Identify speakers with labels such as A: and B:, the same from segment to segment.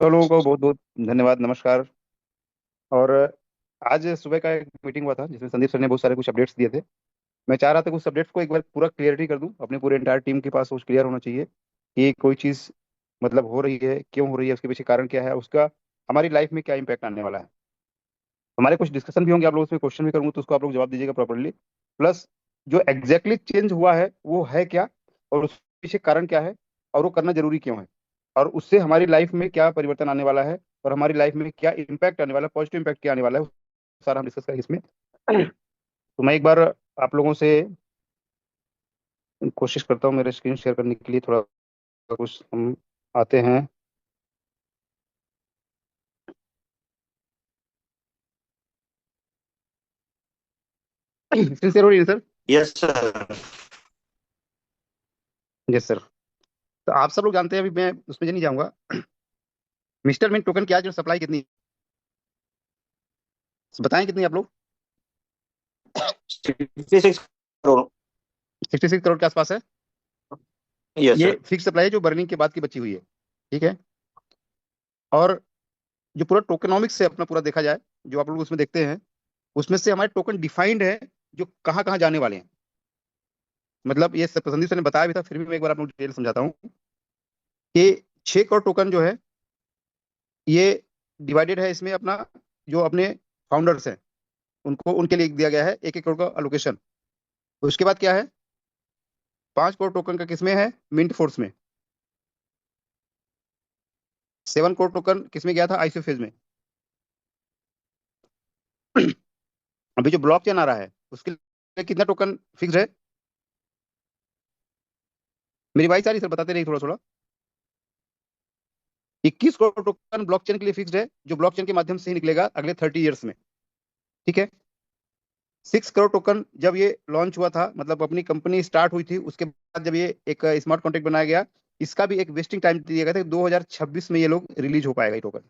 A: तो लोगों को बहुत बहुत धन्यवाद, नमस्कार। और आज सुबह का एक मीटिंग हुआ था जिसमें संदीप सर ने बहुत सारे कुछ अपडेट्स दिए थे। मैं चाह रहा था कुछ अपडेट्स को एक बार पूरा क्लियरिटी कर दूं, अपने पूरे एंटायर टीम के पास कुछ क्लियर होना चाहिए कि कोई चीज़ मतलब हो रही है, क्यों हो रही है, उसके पीछे कारण क्या है, उसका हमारी लाइफ में क्या इम्पैक्ट आने वाला है। हमारे कुछ डिस्कशन भी होंगे, आप लोगों से क्वेश्चन भी करूंगा तो उसको आप लोग जवाब दीजिएगा प्रॉपरली। प्लस जो एग्जैक्टली चेंज हुआ है वो है क्या, और उसके पीछे कारण क्या है, और वो करना जरूरी क्यों है, और उससे हमारी लाइफ में क्या परिवर्तन आने वाला है, और हमारी लाइफ में क्या इम्पैक्ट आने वाला है, पॉजिटिव इम्पैक्ट क्या आने वाला है, सारा हम डिस्कस करेंगे इसमें। तो मैं एक बार आप लोगों से कोशिश करता हूँ मेरे स्क्रीन शेयर करने के लिए, थोड़ा कुछ हम आते हैं। स्क्रीन शेयर हो रही है sir?
B: Yes sir.
A: Yes sir. तो आप सब लोग जानते हैं, अभी मैं उसमें नहीं जाऊंगा। मिस्टर मिंट टोकन क्या, जो सप्लाई कितनी बताएं, कितनी आप लोग?
B: 66 करोड़।
A: 66 करोड़ के आसपास है।
B: यस
A: ये
B: सर।
A: फिक्स सप्लाई है जो बर्निंग के बाद की बची हुई है। ठीक है। और जो पूरा टोकेनॉमिक्स से अपना पूरा देखा जाए, जो आप लोग उसमें देखते हैं, उसमें से हमारे टोकन डिफाइंड है जो कहाँ कहाँ जाने वाले हैं। मतलब ये संदीप सर ने बताया भी था, फिर भी मैं एक बार आप लोग डिटेल समझाता हूँ कि 6 करोड़ टोकन जो है, ये डिवाइडेड है इसमें अपना, जो अपने फाउंडर्स हैं उनको, उनके लिए दिया गया है 1 1 करोड़ का अलोकेशन। उसके बाद क्या है, 5 करोड़ टोकन का किसमें है, मिंट फोर्स में। 7 करोड़ टोकन किसमें गया था, आईसीओ फेज में। अभी जो ब्लॉकचेन आ रहा है उसके लिए कितना टोकन फिक्स है? मेरी बाई सारी सर बताते रहिए थोड़ा थोड़ा। 21 करोड़ टोकन ब्लॉकचेन के लिए फिक्स्ड है, जो ब्लॉकचेन के माध्यम से ही निकलेगा अगले 30 ईयर्स में। ठीक है। 6 करोड़ टोकन जब ये लॉन्च हुआ था, मतलब अपनी कंपनी स्टार्ट हुई थी, उसके बाद जब ये एक स्मार्ट कॉन्ट्रैक्ट बनाया गया, इसका भी एक वेस्टिंग टाइम दिया गया था कि 2026 में ये लोग रिलीज हो पाएगा ये टोकन।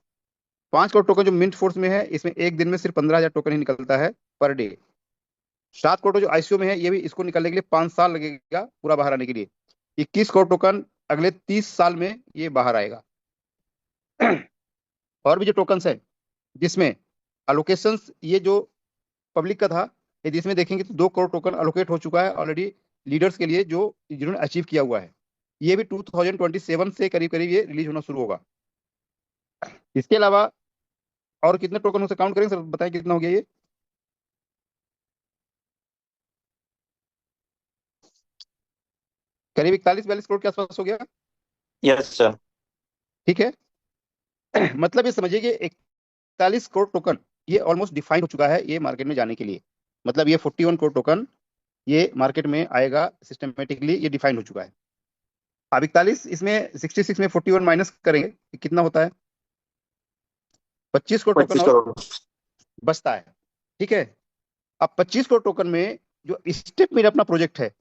A: 5 करोड़ टोकन जो मिंट फोर्स में है, इसमें एक दिन में सिर्फ 15,000 टोकन ही निकलता है पर डे। 7 करोड़ जो आईसीओ में है, ये भी इसको निकलने के लिए 5 साल लगेगा पूरा बाहर आने के लिए। 21 करोड़ टोकन अगले 30 साल में ये बाहर आएगा। और भी जो टोकन्स है जिसमें अलोकेशंस, ये जो पब्लिक का था, ये जिसमें देखेंगे तो 2 करोड़ टोकन अलोकेट हो चुका है ऑलरेडी लीडर्स के लिए, जो जिन्होंने अचीव किया हुआ है। ये भी 2027 से करीब करीब ये रिलीज होना शुरू होगा। इसके अलावा और कितने टोकन से काउंट करेंगे सर, बताएं कितना हो गया ये? करीब 41 42 करोड़ के आसपास हो गया।
B: Yes sir.
A: ठीक है। मतलब ये समझिए कि 41 करोड़ टोकन ये ऑलमोस्ट डिफाइन हो चुका है ये मार्केट में जाने के लिए। मतलब ये 41 करोड़ टोकन ये मार्केट में आएगा सिस्टमेटिकली, ये डिफाइन हो चुका है। अब 41, इसमें 66 में 41 माइनस करेंगे कि कितना होता है, 25 करोड़ टोकन
B: पच्चीस
A: और
B: करोड़
A: बचता है। ठीक है। अब 25 करोड़ टोकन में जो स्टेप में अपना प्रोजेक्ट है,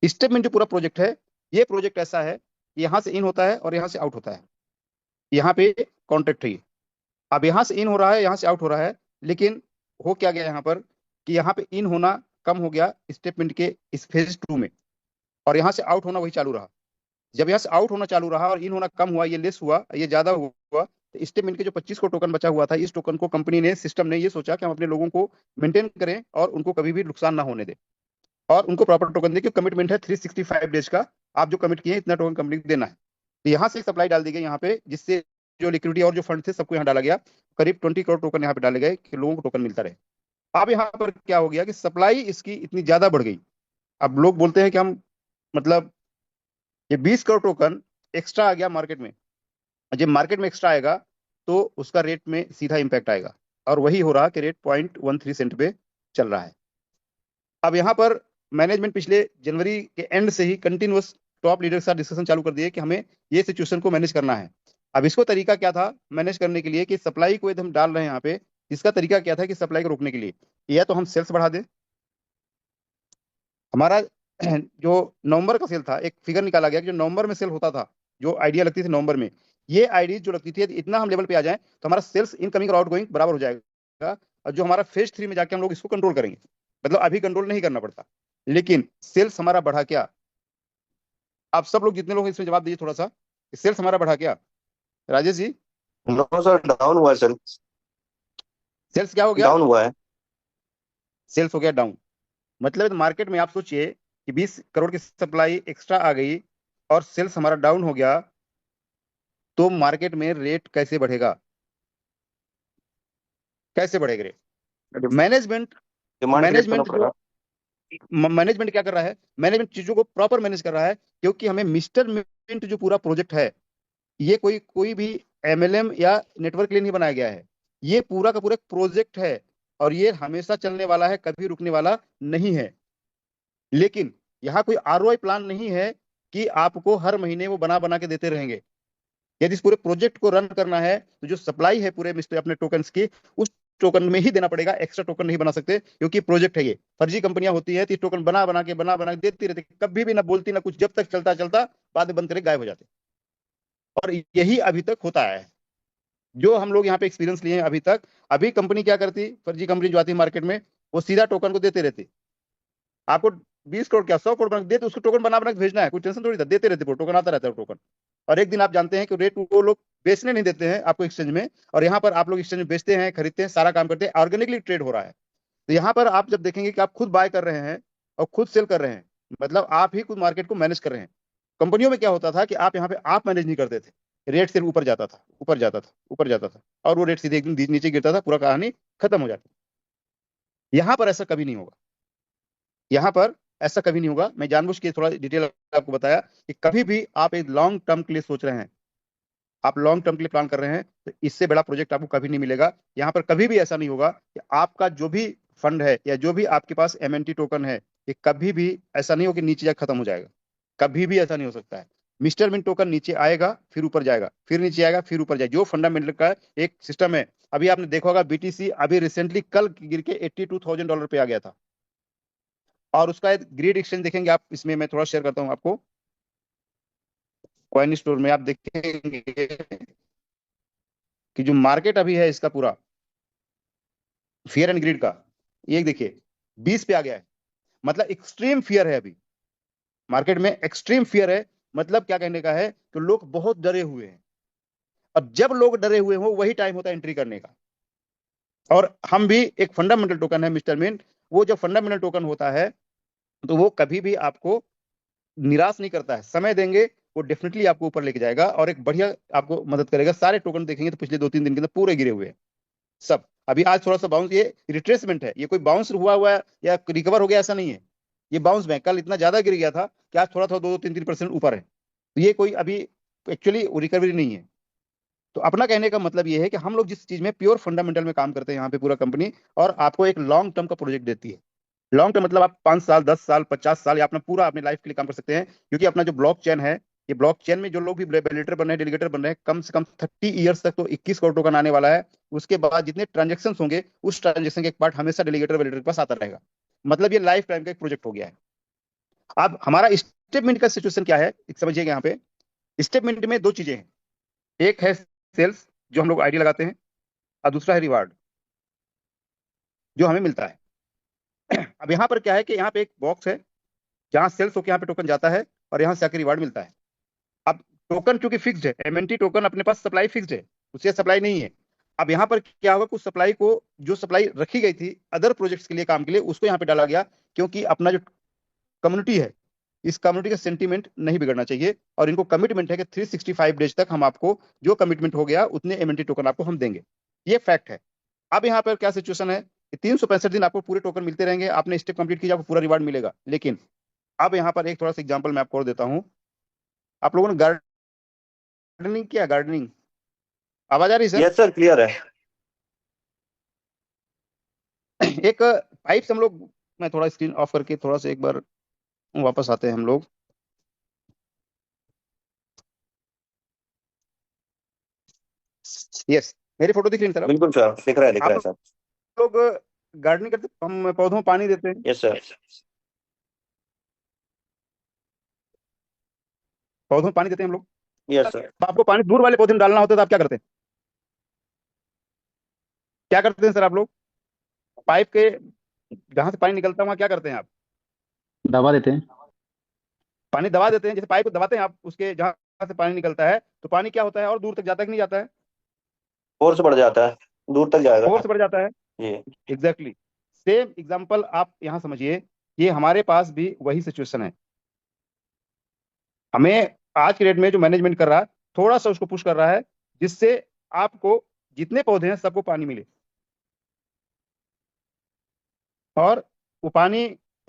A: स्टेप में जो पूरा प्रोजेक्ट है, ये प्रोजेक्ट ऐसा है कि यहाँ से इन होता है और यहाँ से आउट होता है। यहाँ पे कॉन्ट्रैक्ट है। अब यहाँ से इन हो रहा है, यहाँ से आउट हो रहा है, लेकिन हो क्या गया यहाँ पर कि यहाँ पे इन होना कम हो गया स्टेटमेंट के इस फेज 2 में, और यहाँ से आउट होना वही चालू रहा। जब यहाँ से आउट होना चालू रहा और इन होना कम हुआ, ये लेस हुआ, ये ज्यादा हुआ, तो स्टेटमेंट के जो 25 को टोकन बचा हुआ था, इस टोकन को कंपनी ने, सिस्टम ने ये सोचा कि हम अपने लोगों को मेंटेन करें और उनको कभी भी नुकसान ना होने दें, और उनको प्रॉपर टोकन दें, क्योंकि कमिटमेंट है 365 डेज का। आप जो कमिट किए हैं इतना टोकन कंपनी को देना है। तो यहाँ से सप्लाई डाल दी गई यहाँ पे, जिससे जो लिक्विडिटी और जो फंड थे सबको यहाँ डाला गया। करीब 20 करोड़ टोकन यहाँ पे डाले गए कि लोगों को टोकन मिलता रहे। अब यहाँ पर क्या हो गया कि सप्लाई इसकी इतनी ज्यादा बढ़ गई। अब लोग बोलते हैं कि हम, मतलब ये 20 करोड़ टोकन एक्स्ट्रा आ गया मार्केट में। जब मार्केट में एक्स्ट्रा आएगा तो उसका रेट में सीधा इंपैक्ट आएगा, और वही हो रहा कि रेट 0.13 सेंट पे चल रहा है। अब यहाँ पर मैनेजमेंट पिछले जनवरी के एंड से ही कंटिन्यूअस टॉप लीडर के साथ डिस्कशन चालू कर दिए कि हमें ये सिचुएशन को मैनेज करना है। अब इसको तरीका क्या था मैनेज करने के लिए, कि सप्लाई को यदि हम डाल रहे हैं यहाँ पे, इसका तरीका क्या था कि सप्लाई को रोकने के लिए, या तो हम सेल्स बढ़ा दें। हमारा जो नवंबर का सेल था, एक फिगर निकाला गया कि जो नवंबर में सेल होता था, जो आइडिया लगती थी नवंबर में, ये आईडी जो लगती थी, यदि इतना हम लेवल पे आ जाए तो हमारा सेल्स इनकमिंग और आउटगोइंग बराबर हो जाएगा। और जो हमारा फेज 3 में जाके हम लोग इसको कंट्रोल करेंगे, मतलब अभी कंट्रोल नहीं करना पड़ता, लेकिन सेल्स हमारा बढ़ा क्या? आप सब लोग जितने लोग हैं, इसमें जवाब दीजिए थोड़ा सा। सेल्स हमारा बढ़ा क्या Rajesh ji?
B: No sir, down हुआ है सर।
A: सेल्स क्या हो गया?
B: डाउन हुआ है।
A: सेल्स हो गया डाउन। मतलब मार्केट में आप सोचिए कि 20 करोड़ की सप्लाई एक्स्ट्रा आ गई और सेल्स हमारा डाउन हो गया, तो मार्केट में रेट कैसे बढ़ेगा? कैसे बढ़ेगा रेट? मैनेजमेंट
B: डिमांड क्रिएट करना
A: मैनेजमेंट
B: पड़ेगा।
A: जो मैनेजमेंट क्या कर रहा है, मैनेजमेंट चीजों को प्रॉपर मैनेज कर रहा है, क्योंकि हमें मिस्टर मिंट जो पूरा प्रोजेक्ट है, ये कोई कोई भी एमएलएम या नेटवर्क के लिए नहीं बनाया गया है। ये पूरा का पूरा प्रोजेक्ट है और ये हमेशा चलने वाला है, कभी रुकने वाला नहीं है। लेकिन यहाँ कोई आरओआई प्लान नहीं है कि आपको हर महीने वो बना बना के देते रहेंगे। यदि इस पूरे प्रोजेक्ट को रन करना है तो जो सप्लाई है पूरे मिस्टर अपने टोकन्स की, उस टोकन में ही देना पड़ेगा, एक्स्ट्रा टोकन नहीं बना सकते, क्योंकि प्रोजेक्ट है ये। फर्जी कंपनियां होती है तो टोकन बना बना के देती रहती, कभी भी ना बोलती ना कुछ, जब तक चलता चलता बाद में बंद करके गायब हो जाते। और यही अभी तक होता है, जो हम लोग यहाँ पे एक्सपीरियंस लिए हैं अभी तक। अभी कंपनी क्या करती, फर्जी कंपनी जो आती है मार्केट में, वो सीधा टोकन को देते रहती। आपको 20 करोड़ क्या 100 करोड़ बना के देते, उसको टोकन बना बना के भेजना है, कोई टेंशन थोड़ी था, देते रहते टोकन, आता रहता है टोकन। और एक दिन आप जानते हैं कि रेट वो लोग बेचने नहीं देते हैं आपको एक्सचेंज में, और यहाँ पर आप लोग एक्सचेंज में बेचते हैं, खरीदते हैं, सारा काम करते हैं, ऑर्गेनिकली ट्रेड हो रहा है। तो यहाँ पर आप जब देखेंगे कि आप खुद बाय कर रहे हैं और खुद सेल कर रहे हैं, मतलब आप ही खुद मार्केट को मैनेज कर रहे हैं। कंपनियों में क्या होता था कि आप यहाँ पे आप मैनेज नहीं करते थे, रेट सिर्फ ऊपर जाता था, ऊपर जाता था, ऊपर जाता था, और वो रेट सीधे एक दिन नीचे गिरता था, पूरा कहानी खत्म हो जाती। यहाँ पर ऐसा कभी नहीं होगा। यहाँ पर ऐसा कभी नहीं होगा। मैं जानबूझ के थोड़ा डिटेल आपको बताया कि कभी भी आप एक लॉन्ग टर्म के लिए सोच रहे हैं, आप लॉन्ग टर्म के लिए प्लान कर रहे हैं, तो इससे बड़ा प्रोजेक्ट आपको कभी नहीं मिलेगा। यहाँ पर कभी भी ऐसा नहीं होगा कि आपका जो भी फंड है या जो भी आपके पास एमएनटी टोकन है, ये कभी भी ऐसा नहीं हो कि नीचे जाकर खत्म हो जाएगा। कभी भी ऐसा नहीं हो सकता है। मिस्टर मिन टोकन नीचे आएगा, फिर ऊपर जाएगा, फिर नीचे आएगा, फिर ऊपर जाएगा, जो फंडामेंटल का एक सिस्टम है। अभी आपने देखा होगा बीटीसी अभी रिसेंटली कल गिर के $82,000 पे आ गया था। और उसका एक ग्रीड एक्सचेंज देखेंगे आप, इसमें मैं थोड़ा शेयर करता हूँ आपको। कॉइन स्टोर में आप देखेंगे कि जो मार्केट अभी है इसका पूरा फियर एंड ग्रीड का, ये देखिए 20 पे आ गया है। मतलब एक्सट्रीम फियर है अभी मार्केट में, एक्सट्रीम फियर है। मतलब क्या कहने का है कि लोग बहुत डरे हुए हैं, और जब लोग डरे हुए हो वही टाइम होता है एंट्री करने का। और हम भी एक फंडामेंटल टोकन है मिस्टर मिन, वो जब फंडामेंटल टोकन होता है तो वो कभी भी आपको निराश नहीं करता है। समय देंगे वो डेफिनेटली आपको ऊपर लेके जाएगा और एक बढ़िया आपको मदद करेगा। सारे टोकन देखेंगे तो पिछले 2-3 दिन के अंदर पूरे गिरे हुए हैं सब। अभी आज थोड़ा सा बाउंस, ये रिट्रेसमेंट है, ये कोई बाउंस हुआ है या रिकवर हो गया ऐसा नहीं है। ये बाउंस बैक, कल इतना ज्यादा गिर गया था कि आज थोड़ा थोड़ा 2-3% ऊपर है। तो ये कोई अभी एक्चुअली रिकवरी नहीं है। तो अपना कहने का मतलब ये है कि हम लोग जिस चीज में प्योर फंडामेंटल में काम करते हैं यहाँ पे पूरा कंपनी, और आपको एक लॉन्ग टर्म का प्रोजेक्ट देती है। लॉन्ग टर्म मतलब आप 5 साल, 10 साल, 50 साल या अपना पूरा अपने लाइफ के लिए काम कर सकते हैं। क्योंकि अपना जो ब्लॉक चेन है, ये ब्लॉक चेन में जो लोग भी वैलिडेटर बन रहे हैं, डेलीगेटर बन रहे हैं, कम से कम 30 ईयर्स तक तो 21 करोड़ टोकन आने वाला है। उसके बाद जितने ट्रांजेक्शन होंगे, उस ट्रांजेक्शन के एक पार्ट हमेशा डेलीगेटर वैलिडेटर के पास आता रहेगा। मतलब ये लाइफ टाइम का एक प्रोजेक्ट हो गया है। अब हमारा स्टेटमेंट का सिचुएशन क्या है, एक समझिएगा यहाँ पे। स्टेटमेंट में दो चीजें हैं, एक है सेल्स जो हम लोग आईडी लगाते हैं, और दूसरा है रिवार्ड जो हमें मिलता है। अब यहाँ पर क्या है कि यहाँ पे एक बॉक्स है जहाँ सेल्स होकर यहाँ पे टोकन जाता है और यहाँ से आकर रिवार्ड मिलता है। अब टोकन चूंकि फिक्स्ड है, एमएनटी टोकन अपने पास सप्लाई फिक्स्ड है, उससे सप्लाई नहीं है। अब यहाँ पर क्या होगा, कुछ सप्लाई को, जो सप्लाई रखी गई थी अदर प्रोजेक्ट्स के लिए काम के लिए, उसको यहाँ पे डाला गया, क्योंकि अपना जो कम्युनिटी है, इस कम्युनिटी का सेंटीमेंट नहीं बिगड़ना चाहिए। और इनको कमिटमेंट है कि 365 डेज तक हम आपको जो कमिटमेंट हो गया उतने एमएनटी टोकन आपको हम देंगे। ये फैक्ट है। अब यहाँ पर क्या सिचुएशन है कि 365 दिन आपको पूरे टोकन मिलते रहेंगे, आपने स्टेप कंप्लीट किया आपको पूरा रिवार्ड मिलेगा। लेकिन अब यहाँ पर एक थोड़ा सा एग्जांपल मैं आपको और देता हूँ। आप लोगों ने गार्डनिंग किया? गार्डनिंग, आवाज आ रही है
B: यस सर, क्लियर है।
A: सर? एक पाइप से हम लोग, मैं थोड़ा स्क्रीन ऑफ करके थोड़ा सा एक बार वापस आते हैं हम लोग। यस, मेरी फोटो दिख रही है सर?
B: बिल्कुल सर, दिख रहा
A: आप
B: है सर।
A: लोग गार्डनिंग करते, हम पौधों में पानी देते हैं,
B: यस सर।
A: पौधों में पानी देते हैं हम लोग।
B: Yes sir.
A: तो आपको पानी दूर वाले पौधे में डालना होता है तो आप क्या करते हैं? क्या करते हैं सर आप लोग? पाइप के जहां से पानी निकलता है वहां क्या करते हैं आप?
C: दबा देते हैं।
A: पानी दबा देते हैं, जैसे पाइप को दबाते हैं आप उसके जहाँ से पानी निकलता है तो पानी क्या होता है, और दूर तक जाता है कि नहीं जाता है?
B: फोर्स बढ़ जाता है, दूर तक जाएगा।
A: फोर्स बढ़ जाता है।
B: जी।
A: एग्जैक्टली सेम एग्जाम्पल आप यहाँ समझिए, ये हमारे पास भी वही सिचुएशन है। हमें आज के डेट में जो मैनेजमेंट कर रहा है, थोड़ा सा उसको पुश कर रहा है जिससे आपको जितने पौधे हैं सबको पानी मिले, और वो पानी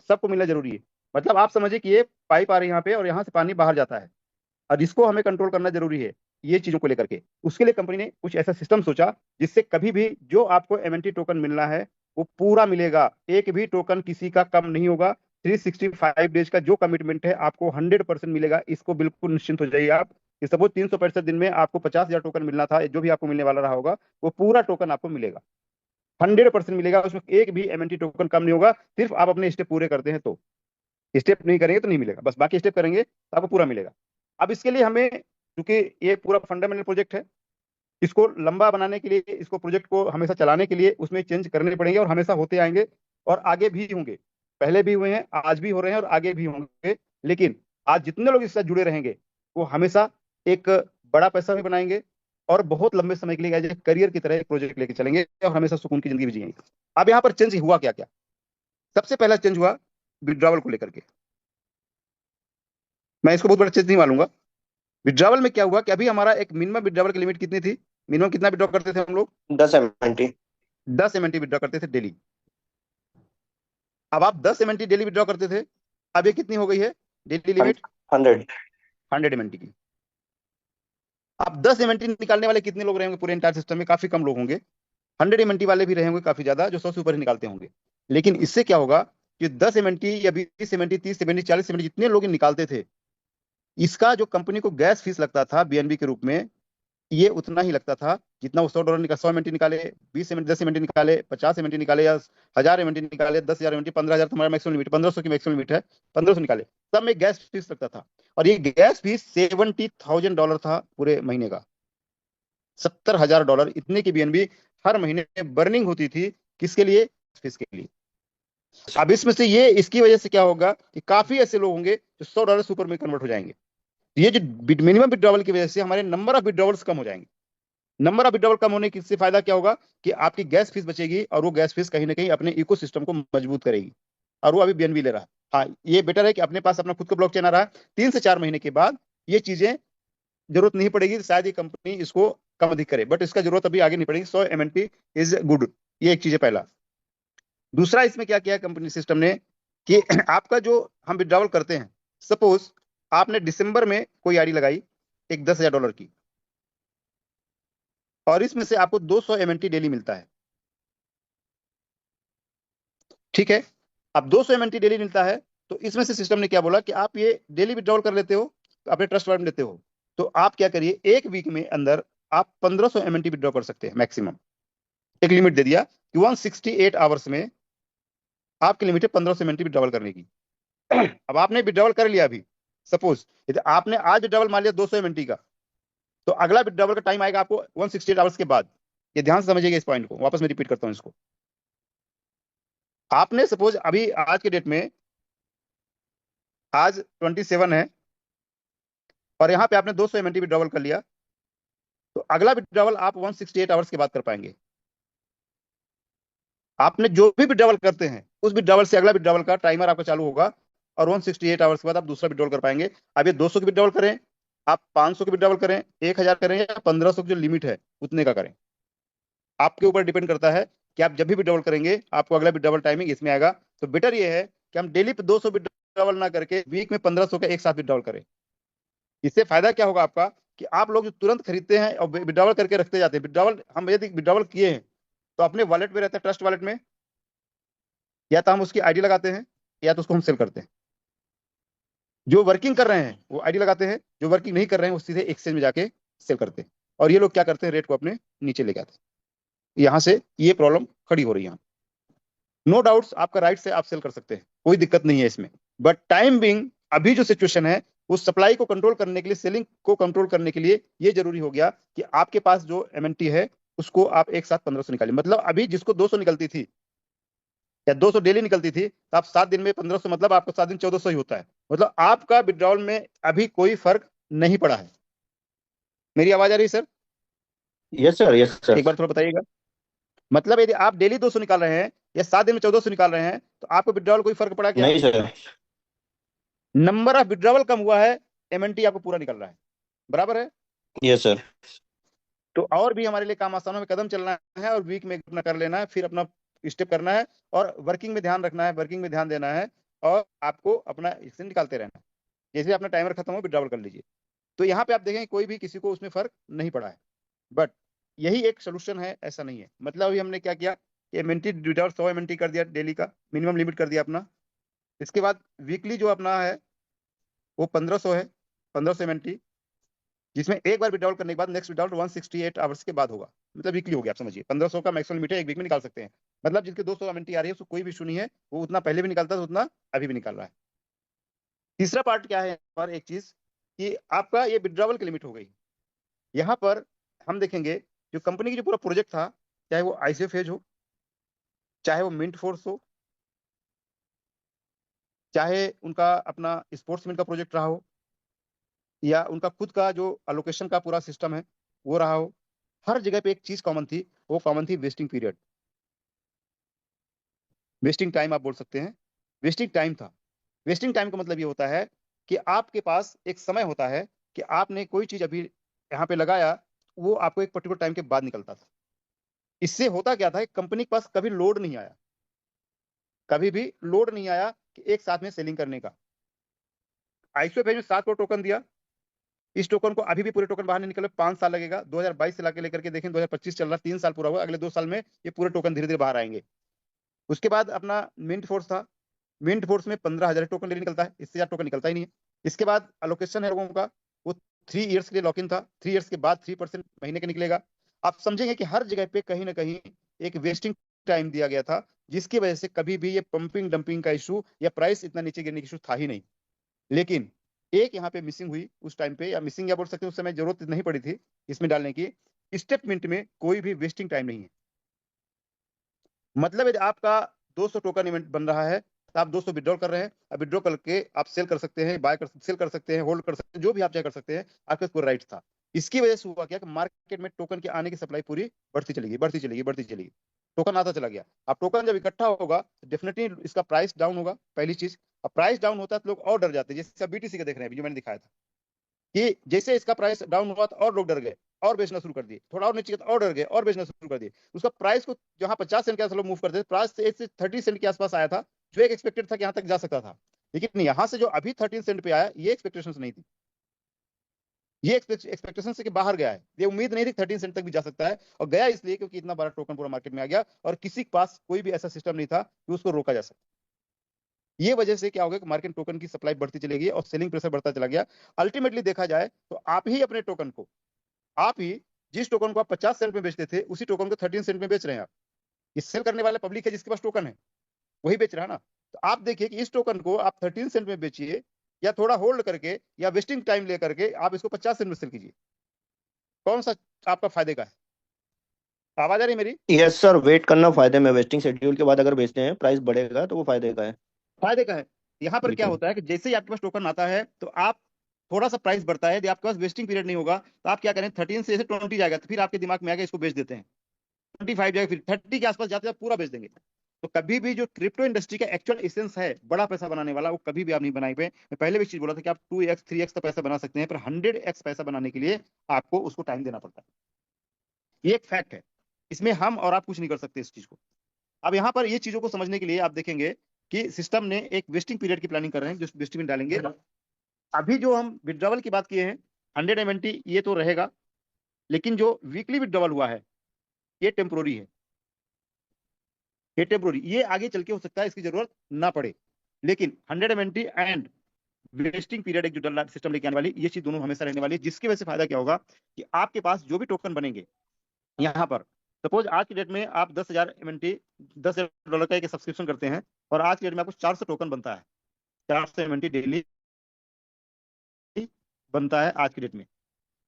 A: सबको मिलना जरूरी है। मतलब आप समझिए कि ये पाइप आ रही है यहाँ पे, और यहाँ से पानी बाहर जाता है, और इसको हमें कंट्रोल करना जरूरी है। ये चीजों को लेकर के उसके लिए कंपनी ने कुछ ऐसा सिस्टम सोचा जिससे कभी भी जो आपको एमएनटी टोकन मिलना है वो पूरा मिलेगा, एक भी टोकन किसी का कम नहीं होगा। 365 डेज का जो कमिटमेंट है आपको 100% मिलेगा, इसको बिल्कुल निश्चिंत हो जाइए आप। कि सपोज 365 दिन में आपको 50,000 टोकन मिलना था, जो भी आपको मिलने वाला रहा होगा वो पूरा टोकन आपको मिलेगा, 100% मिलेगा। उसमें एक भी एमएनटी टोकन कम नहीं होगा, सिर्फ आप अपने स्टेप पूरे करते हैं तो। स्टेप नहीं करेंगे तो नहीं मिलेगा, बस बाकी स्टेप करेंगे तो आपको पूरा मिलेगा। अब इसके लिए हमें, क्योंकि ये पूरा फंडामेंटल प्रोजेक्ट है, इसको लंबा बनाने के लिए, इसको प्रोजेक्ट को हमेशा चलाने के लिए उसमें चेंज करने पड़ेंगे, और हमेशा होते आएंगे और आगे भी होंगे। पहले भी हुए हैं, आज भी हो रहे हैं और आगे भी होंगे। लेकिन आज जितने लोग इससे जुड़े रहेंगे वो हमेशा एक बड़ा पैसा भी बनाएंगे, और बहुत लंबे समय के लिए एज ए करियर की तरह एक प्रोजेक्ट लेके चलेंगे, और हमेशा सुकून की जिंदगी भी जिएंगे। अब यहाँ पर चेंज हुआ क्या क्या? सबसे पहला चेंज हुआ विड्रॉवल को लेकर के। मैं इसको बहुत बड़ा चेंज नहीं मानूंगा। विड्रॉवल में क्या हुआ कि अभी हमारा एक मिनिमम विड्रॉवल की लिमिट कितनी थी? मिनिमम कितना विड्रॉ करते थे हम लोग?
B: 10 MT।
A: 10 MT विड्रॉ करते थे डेली। अब आप 10 MT डेली विड्रॉ करते थे, अब ये कितनी हो गई है डेली लिमिट?
B: 100।
A: 100 MT की। अब 10 MT निकालने वाले कितने लोग रहेंगे पूरे इंटायर सिस्टम में? काफी कम लोग होंगे। 100 MT वाले भी रहेंगे काफी ज्यादा, जो 100 से ऊपर ही निकालते होंगे। लेकिन इससे क्या होगा कि 10 MT या 20 MT, 30 MT, 40 MT जितने लोग निकालते थे, इसका जो कंपनी को गैस फीस लगता था बीएनबी के रूप में, ये उतना ही लगता था जितना वो $100 निकाल, 100 MT निकाले, 20 MT, 10 MT निकाले, 50 MT निकाले, या 1000 MT निकाले, 10,000 MT, 15,000 तुम्हारा मैक्सिमम लिमिट, 1500 की मैक्सिमम लिमिट है, 1500 निकाले, सब में गैस फीस लगता था। और ये गैस फीस $70,000 था पूरे महीने का। $70,000 इतने की बीएनबी हर महीने बर्निंग होती थी। किसके लिए? फीस के लिए। अब इसमें से ये, इसकी वजह से क्या होगा कि काफी ऐसे लोग होंगे जो $100 सुपर में कन्वर्ट हो जाएंगे। ये जो मिनिमम विड्रॉवल की वजह से हमारे नंबर ऑफ विड्रॉवल्स कम हो जाएंगे। नंबर ऑफ विड्रॉवल कम होने से फायदा क्या होगा कि आपकी गैस फीस बचेगी, और वो गैस फीस कहीं ना कहीं अपने इकोसिस्टम को मजबूत करेगी। और वो अभी बीएनबी ले रहा है। हाँ, ये बेटर है कि अपने पास अपना खुद का ब्लॉकचेन आ रहा है। 3 से 4 महीने के बाद ये चीजें जरूरत नहीं पड़ेगी, तो शायद ये कंपनी इसको कम अधिक करे, बट इसका जरूरत अभी आगे नहीं पड़ेगी। 100 MT इज गुड। ये एक चीज है पहला। दूसरा, इसमें क्या किया कंपनी सिस्टम ने कि आपका जो हम विड्रॉवल करते हैं, सपोज आपने दिसंबर में कोई आईडी लगाई एक $10,000 की, और इसमें से आपको 200 MT डेली मिलता है। ठीक है। अब 200 MT डेली मिलता है, तो इसमें से सिस्टम ने क्या बोला कि आप ये डेली विड्रॉल कर लेते हो, अपने ट्रस्ट वॉलेट में लेते हो, तो आप क्या करिए, एक वीक में अंदर आप 1500 MT विड्रॉ कर सकते हैं मैक्सिमम। एक लिमिट दे दिया कि 168 आवर्स में आपकी लिमिट है 1500 MT विड्रॉल करने की। अब आपने विड्रॉल कर लिया अभी, सपोज यदि आपने आज विड्रॉल मान लिया 200 MT का, तो अगला विड्रॉल का टाइम आएगा आपको 168 आवर्स के बाद। ये ध्यान से समझिएगा इस पॉइंट को, वापस मैं रिपीट करता हूं इसको। आपने सपोज अभी आज के डेट में, आज 27 है, और यहाँ पे आपने 200 MT विड्रॉवल कर लिया, तो अगला विड्रॉवल आप 168 आवर्स के बाद कर पाएंगे। आपने जो भी विड्रॉवल करते हैं उस विड्रॉवल से अगला विड्रॉवल का टाइमर आपका चालू होगा, और 168 आवर्स के बाद आप दूसरा विड्रॉवल कर पाएंगे। अब ये 200 की विड्रॉवल करें, आप 500 की विड्रॉवल करें, 1000 करें, या 1500 की जो लिमिट है उतने का करें, आपके ऊपर डिपेंड करता है कि आप जब भी विड्रॉवल करेंगे आपको अगला विड्रॉवल टाइमिंग इसमें आएगा। तो बेटर ये है कि हम डेली पे 200 विड्रॉवल ना करके वीक में 1500 का एक साथ विड्रॉवल करें। इससे फायदा क्या होगा आपका कि आप लोग जो तुरंत खरीदते हैं और विड्रॉवल करके रखते जाते हैं, विड्रॉवल हम यदि विड्रॉवल किए हैं तो अपने वॉलेट में रहता है, ट्रस्ट वॉलेट में, या तो हम उसकी आईडी लगाते हैं या तो उसको हम सेल करते हैं। जो वर्किंग कर रहे हैं वो आईडी लगाते हैं, जो वर्किंग नहीं कर रहे हैं वो सीधे एक्सचेंज में जाके सेल करते हैं। और ये लोग क्या करते हैं, रेट को अपने नीचे लेके आते हैं। यहां से ये प्रॉब्लम खड़ी हो रही है। नो डाउट्स आपका राइट से आप सेल कर सकते हैं, कोई दिक्कत नहीं है इसमें, बट टाइम बिंग अभी जो सिचुएशन है उस सप्लाई को कंट्रोल करने के लिए, सेलिंग को कंट्रोल करने के लिए ये जरूरी हो गया कि आपके पास जो एमएनटी है उसको आप एक साथ 1500 निकालिए। मतलब अभी जिसको 200 निकलती थी या 200 डेली निकलती थी, तो आप 7 दिन में 1500, मतलब आपका 7 दिन 1400 ही होता है। मतलब आपका विड्रॉल में अभी कोई फर्क नहीं पड़ा है। मेरी आवाज आ रही है sir?
B: Yes sir, yes sir.
A: एक बार थोड़ा बताइएगा। मतलब यदि आप डेली 200 निकाल रहे हैं या 7 दिन में 1400 निकाल रहे हैं तो आपको विड्रॉल कोई फर्क पड़ा क्या?
B: नहीं सर।
A: नंबर ऑफ विड्रॉवल कम हुआ है, एमएनटी आपको पूरा निकल रहा है। बराबर है?
B: Yes sir.
A: तो और भी हमारे लिए काम आसानों में कदम चलना है और वीक में अपना कर लेना है, फिर अपना स्टेप करना है और वर्किंग में ध्यान रखना है, वर्किंग में ध्यान देना है और आपको अपना इससे निकालते रहना है। जैसे अपना टाइमर खत्म हो विड्रॉवल कर लीजिए। तो यहाँ पे आप देखेंगे कोई भी किसी को उसमें फर्क नहीं पड़ा है। बट यही एक सोल्यूशन है, ऐसा नहीं है। मतलब अभी हमने क्या किया कि एमएनटी विदाउट 100 एमएनटी कर दिया, डेली का मिनिमम लिमिट कर दिया अपना। इसके बाद वीकली जो अपना है वो 1500 है, 1500 एमएनटी, जिसमें एक बार विड्रॉल करने के बाद नेक्स्ट विड्रॉल 168 आवर्स के बाद होगा। मतलब वीकली हो गया, आप समझिए 1500 का मैक्सिमम लिमिट है, एक वीक में निकाल सकते हैं। मतलब जिसके 200 एमएनटी आ रही है उसको कोई भी इशू नहीं है, वो उतना पहले भी निकालता था उतना अभी भी निकाल रहा है। तीसरा पार्ट क्या है और एक चीज कि आपका ये विड्रॉवल की लिमिट हो गई। यहाँ पर हम देखेंगे जो कंपनी की जो पूरा प्रोजेक्ट था, चाहे वो आईसीएफ हो, चाहे वो मिंट फोर्स हो, चाहे उनका अपना स्पोर्ट्समैन का प्रोजेक्ट रहा हो, या उनका खुद का जो अलोकेशन का पूरा सिस्टम है वो रहा हो, हर जगह पे एक चीज कॉमन थी, वो कॉमन थी वेस्टिंग पीरियड, वेस्टिंग टाइम आप बोल सकते हैं। वेस्टिंग टाइम था। वेस्टिंग टाइम का मतलब ये होता है कि आपके पास एक समय होता है कि आपने कोई चीज अभी यहाँ पे लगाया, वो आपको एक पर्टिकुलर टाइम के बाद निकलता था। इससे होता क्या था कि कंपनी के पास कभी लोड नहीं आया, कभी भी लोड नहीं आया कि एक साथ में सेलिंग करने का। आईसीओ भेज में 7 को टोकन दिया, इस टोकन को अभी भी पूरे टोकन बाहर नहीं निकले, 5 साल लगेगा। 2022 से लाके लेकर के देखें 2025 चल रहा, 3 साल पूरा हुआ, अगले 2 साल में ये पूरे टोकन धीरे धीरे बाहर आएंगे। उसके बाद अपना मिंट फोर्स था, मिंट फोर्स में 15,000 टोकन डेली निकलता है, इससे ज्यादा टोकन निकलता ही नहीं है। इसके बाद अलोकेशन है लोगों का, वो 3 ईयर्स के लिए लॉक इन था, 3 ईयर्स के बाद 3% महीने का निकलेगा। आप समझेंगे कि हर जगह पे कहीं ना कहीं एक वेस्टिंग टाइम दिया गया था, जिसकी वजह से कभी भी ये पंपिंग डंपिंग का इशू या प्राइस इतना नीचे गिरने का इशू था ही नहीं। लेकिन एक यहाँ पे मिसिंग हुई उस टाइम पे, या मिसिंग या बोल सकते हैं उस समय जरूरत नहीं पड़ी थी इसमें डालने की। स्टेप मिनट में कोई भी वेस्टिंग टाइम नहीं है। मतलब यदि आपका 200 टोकन इवेंट बन रहा है तो आप 200 विड्रॉल कर रहे हैं, अब विड्रॉ करके आप सेल कर सकते हैं, बाय कर सेल कर सकते हैं, होल्ड कर सकते हैं, जो भी आप चाहे कर सकते हैं, आपके पास पूरा राइट था। इसकी वजह से हुआ क्या कि मार्केट में टोकन के आने की सप्लाई पूरी बढ़ती चलेगी, बढ़ती चलेगी, बढ़ती चलेगी। टोकन आता चला गया। अब टोकन जब इकट्ठा होगा डेफिनेटली इसका प्राइस डाउन होगा, पहली चीज। अब प्राइस डाउन होता है तो लोग और डर जाते हैं, जैसे बीटीसी का देख रहे हैं जो मैंने दिखाया था कि जैसे इसका प्राइस डाउन हुआ तो और लोग डर गए और बेचना शुरू कर दिए, थोड़ा और नीचे और डर गए और बेचना शुरू कर दिए। उसका प्राइस को जहां 50 सेंट के आसपास लोग मूव करते थे, प्राइस से 30 सेंट के आसपास आया था, जो एक एक्सपेक्टेड था कि यहां तक जा सकता था। लेकिन यहां से जो अभी 13 सेंट पे आया, ये एक्सपेक्टेशन नहीं थी, ये एक्सपेक्टेशन से कि बाहर गया है। ये उम्मीद नहीं थी 13 सेंट तक भी जा सकता है, और गया इसलिए क्योंकि इतना बड़ा टोकन पूरा मार्केट में आ गया और किसी के पास कोई भी ऐसा सिस्टम नहीं था कि उसको रोका जा सके। ये वजह से क्या होगा कि मार्केट टोकन की सप्लाई बढ़ती चलेगी और सेलिंग प्रेशर बढ़ता चला गया। अल्टीमेटली देखा जाए तो आप ही अपने टोकन को, आप ही जिस टोकन को आप 50 सेंट में बेचते थे, उसी टोकन को 13 सेंट में बेच रहे हैं आप। ये सेल करने वाला पब्लिक है जिसके पास टोकन है, वही बेच रहा है ना। तो आप देखिए कि इस टोकन को आप 13 सेंट में बेचिए, या थोड़ा होल्ड करके या वेस्टिंग टाइम लेकर के आप इसको 50 सेंट में सेल कीजिए, कौन सा आपका फायदे का है? आवाज आ रही है मेरी?
B: यस सर, वेट करना फायदे में, वेस्टिंग शेड्यूल के बाद अगर बेचते हैं प्राइस बढ़ेगा तो वो फायदे का है।
A: फायदे का है। यहाँ पर क्या
B: बिल्कुल।
A: होता है कि जैसे ही आपके पास टोकन आता है तो आप थोड़ा सा प्राइस बढ़ता है, यदि आपके पास वेस्टिंग पीरियड नहीं होगा तो आप क्या करें, 13 से जैसे 20 जाएगा तो फिर आपके दिमाग में आएगा इसको बेच देते हैं, 25 जाएगा फिर 30 के आसपास जाते हैं पूरा बेच देंगे। तो कभी भी जो क्रिप्टो इंडस्ट्री का एक्चुअल एसेंस है बड़ा पैसा बनाने वाला, वो कभी भी आप नहीं बनाए पे। मैं पहले भी चीज बोला था कि आप 2x 3x का पैसा बना सकते हैं, पर 100x पैसा बनाने के लिए आपको उसको टाइम देना पड़ता है। ये एक फैक्ट है, इसमें हम और आप कुछ नहीं कर सकते इस चीज को। अब यहाँ पर ये चीजों को समझने के लिए आप देखेंगे कि सिस्टम ने एक वेस्टिंग पीरियड की प्लानिंग कर रहे हैं, जो वेस्टिंग में डालेंगे। अभी जो हम विड्रॉवल की बात किए हैं 100 एमएनटी, ये तो रहेगा। लेकिन जो वीकली विड्रॉवल हुआ है ये टेम्पोरी है, ये टेम्पोरी, ये आगे चल के हो सकता है इसकी जरूरत ना पड़े। लेकिन 100 एमएनटी एंड वेस्टिंग पीरियड एक जो डॉलर सिस्टम लेके आने वाली, ये चीज दोनों हमेशा रहने वाली है। जिसकी वजह से फायदा क्या होगा कि आपके पास जो भी टोकन बनेंगे यहाँ पर, सपोज आज की डेट में आप 10,000 एमएनटी, $10,000 का एक सब्सक्रिप्शन करते हैं, और आज की डेट में आपको 400 टोकन बनता है, 400 एमएनटी डेली बनता है आज की डेट में।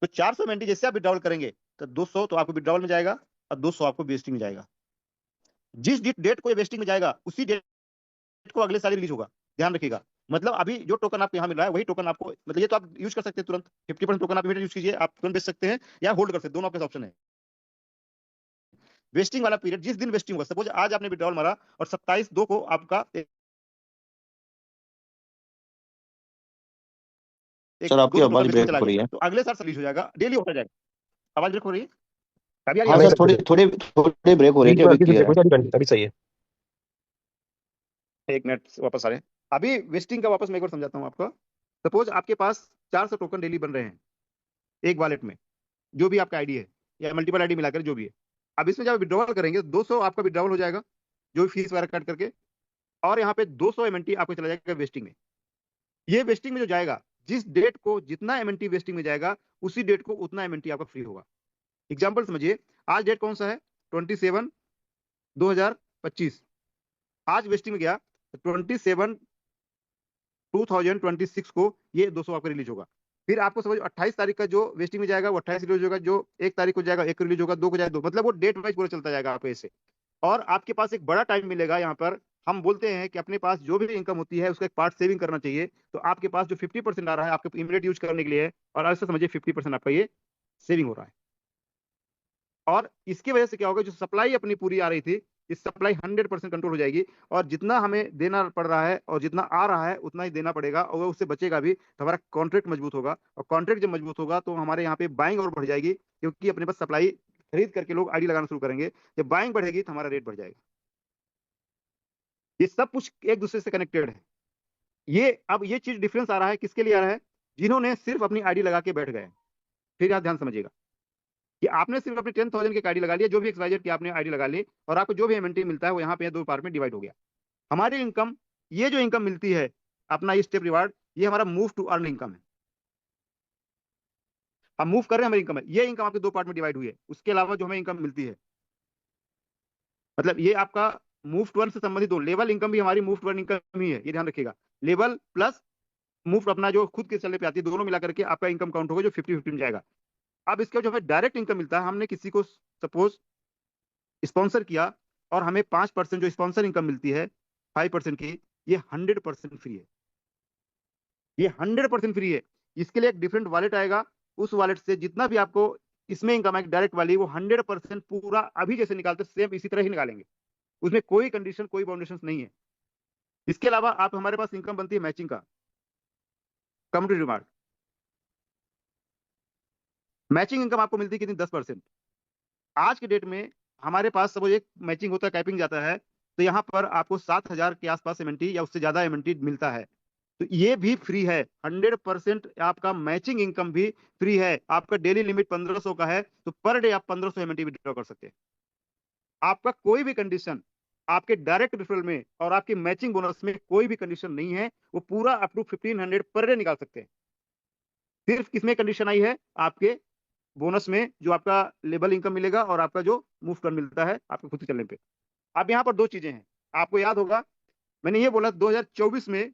A: तो 400 एमएनटी जैसे आप विड्रॉल करेंगे तो 200 तो आपको विड्रॉल में जाएगा और 200 आपको वेस्टिंग में जाएगा। जिस डेट को ये वेस्टिंग में जाएगा उसी डेट को अगले साल रिलीज होगा, ध्यान रखिएगा। मतलब अभी जो टोकन आपको यहाँ मिल रहा है वही टोकन आपको, मतलब ये तो आप यूज कर सकते हैं तुरंत, 50% टोकन आप इमीडिएट यूज कीजिए, आप तुरंत बेच सकते हैं या होल्ड कर सकते हैं, दोनों आपके पास ऑप्शन है। वेस्टिंग वाला पीरियड, जिस दिन वेस्टिंग होगा, सपोज आज आपने विड्रॉल मारा और 27/2 को आपका एक
B: सर आपकी
A: 200 टोकन
B: आवाज
A: वेस्टिंग
B: ब्रेक
A: चला
B: हो रही
A: गया,
B: है।
A: तो अगले साल रिलीज हो जाएगा, डेली होता जाएगा। आवाज ब्रेक हो रही है? अभी आ रही है
B: हाँ
C: नहीं
A: आवाज?
B: सर,
C: सर,
B: थोड़ी थोड़ी थोड़ी ब्रेक हो रही
C: बीच
B: थी,
C: में
B: अभी
C: हल्की सी
B: क्लियर
C: ब्रेक
B: है।
C: हुई थी, अभी सही है।
A: एक मिनट वापस आ रहे हैं। अभी वेस्टिंग का वापस मैं एक बार समझाता हूँ आपको। सपोज आपके पास 400 टोकन डेली बन रहे हैं एक वॉलेट में, जो भी आपका आईडी है या मल्टीपल आईडी मिलाकर जो भी है। अब इसमें जब विड्रॉल करेंगे 200 आपका विड्रॉल हो जाएगा, जो भी फीस वगैरह कट करके, और यहाँ पे 200 एमएनटी आपको चला जाएगा वेस्टिंग में। ये वेस्टिंग में जो जाएगा, जिस डेट को जितना एमएनटी वेस्टिंग में जाएगा, उसी डेट को उतना एमएनटी आपका फ्री होगा। एग्जाम्पल समझिए, आज डेट कौन सा है? 27/2025। आज वेस्टिंग में गया 27/2026 को ये 200 आपका रिलीज होगा। फिर आपको समझ 28 तारीख का जो वेस्टिंग में जाएगा वो 28 रिलीज होगा, जो 1 तारीख को जाएगा 1 रिलीज होगा, 2 को जाएगा 2, मतलब वो डेट वाइज पूरा चलता जाएगा आपको ऐसे। और आपके पास एक बड़ा टाइम मिलेगा यहाँ पर। हम बोलते हैं कि अपने पास जो भी इनकम होती है उसका एक पार्ट सेविंग करना चाहिए। तो आपके पास जो 50% आ रहा है आपके इमीडिएट यूज करने के लिए है, और ऐसे समझिए 50% आपका ये सेविंग हो रहा है। और इसकी वजह से क्या होगा, जो सप्लाई अपनी पूरी आ रही थी, इस सप्लाई 100% कंट्रोल हो जाएगी, और जितना हमें देना पड़ रहा है और जितना आ रहा है उतना ही देना पड़ेगा, और उससे बचेगा भी, तो हमारा कॉन्ट्रैक्ट मजबूत होगा। और कॉन्ट्रैक्ट जब मजबूत होगा तो हमारे यहाँ पे बाइंग और बढ़ जाएगी, क्योंकि अपने पास सप्लाई खरीद करके लोग आईडी लगाना शुरू करेंगे। जब बाइंग बढ़ेगी तो हमारा रेट बढ़ जाएगा। ये सब कुछ एक दूसरे से कनेक्टेड है। ये अब ये चीज डिफरेंस आ रहा है, किसके लिए आ रहा है? जिन्होंने सिर्फ अपनी आईडी लगा के बैठ गए। फिर आप ध्यान समझिएगा कि आपने सिर्फ अपनी 10,000 की आईडी लगा लिया, जो भी एक्सवाइजेड की आपने आईडी लगा ली, और आपको जो भी एमएनटी मिलता है वो यहाँ पे 2 पार्ट में डिवाइड हो गया। हमारी इनकम, ये जो इनकम मिलती है अपना ये स्टेप रिवार्ड, ये हमारा मूव टू अर्न इनकम है। हम मूव कर रहे हैं, हमारी इनकम है, ये इनकम आपके 2 पार्ट में डिवाइड हुई है। उसके अलावा जो हमें इनकम मिलती है, मतलब ये आपका मूव टू अर्न से संबंधित दो लेवल इनकम भी हमारी मूव टू अर्न इनकम ही है, ये ध्यान रखिएगा। लेवल प्लस मूव अपना जो खुद के चलने पे आती है, दोनों मिला करके आपका इनकम काउंट होगा, जो 50-50 में जाएगा। अब इसका जो हमें डायरेक्ट इनकम मिलता है, हमने किसी को सपोज स्पॉन्सर किया और हमें 5% जो स्पॉन्सर इनकम मिलती है 5% की, ये 100% फ्री है। ये 100% फ्री है। इसके लिए एक डिफरेंट वॉलेट आएगा, उस वॉलेट से जितना भी आपको इसमें इनकम है डायरेक्ट वाली, वो 100% पूरा अभी जैसे निकालते सेम इसी तरह ही निकालेंगे। उसमें कोई कंडीशन, कोई बाउंडेशन नहीं है। इसके अलावा आप हमारे पास इनकम बनती है मैचिंग का, कम्युनिटी रिमार्क। मैचिंग इनकम आपको मिलती है कितनी? 10%। आज के डेट में हमारे पास सब एक मैचिंग होता है, कैपिंग जाता है, तो यहाँ पर आपको 7,000 के आसपास एमएनटी या उससे ज्यादा एमएनटी मिलता है। तो ये भी फ्री है, 100% आपका मैचिंग इनकम भी फ्री है। आपका डेली लिमिट 1500 का है, तो पर डे आप 1500 एमएनटी विड्रॉ कर सकते हैं। आपका कोई भी कंडीशन आपके डायरेक्ट रेफरल में और आपकी मैचिंग बोनस में कोई भी कंडीशन नहीं है, वो पूरा अप टू 1500 पर डे निकाल सकते हैं। सिर्फ किसमें कंडीशन आई है? आपके बोनस में, जो आपका लेबल इनकम मिलेगा और आपका जो मूव कर मिलता है आपके खुद से चलने पे। अब यहाँ पर 2 चीजें हैं, आपको याद होगा मैंने ये बोला 2024 में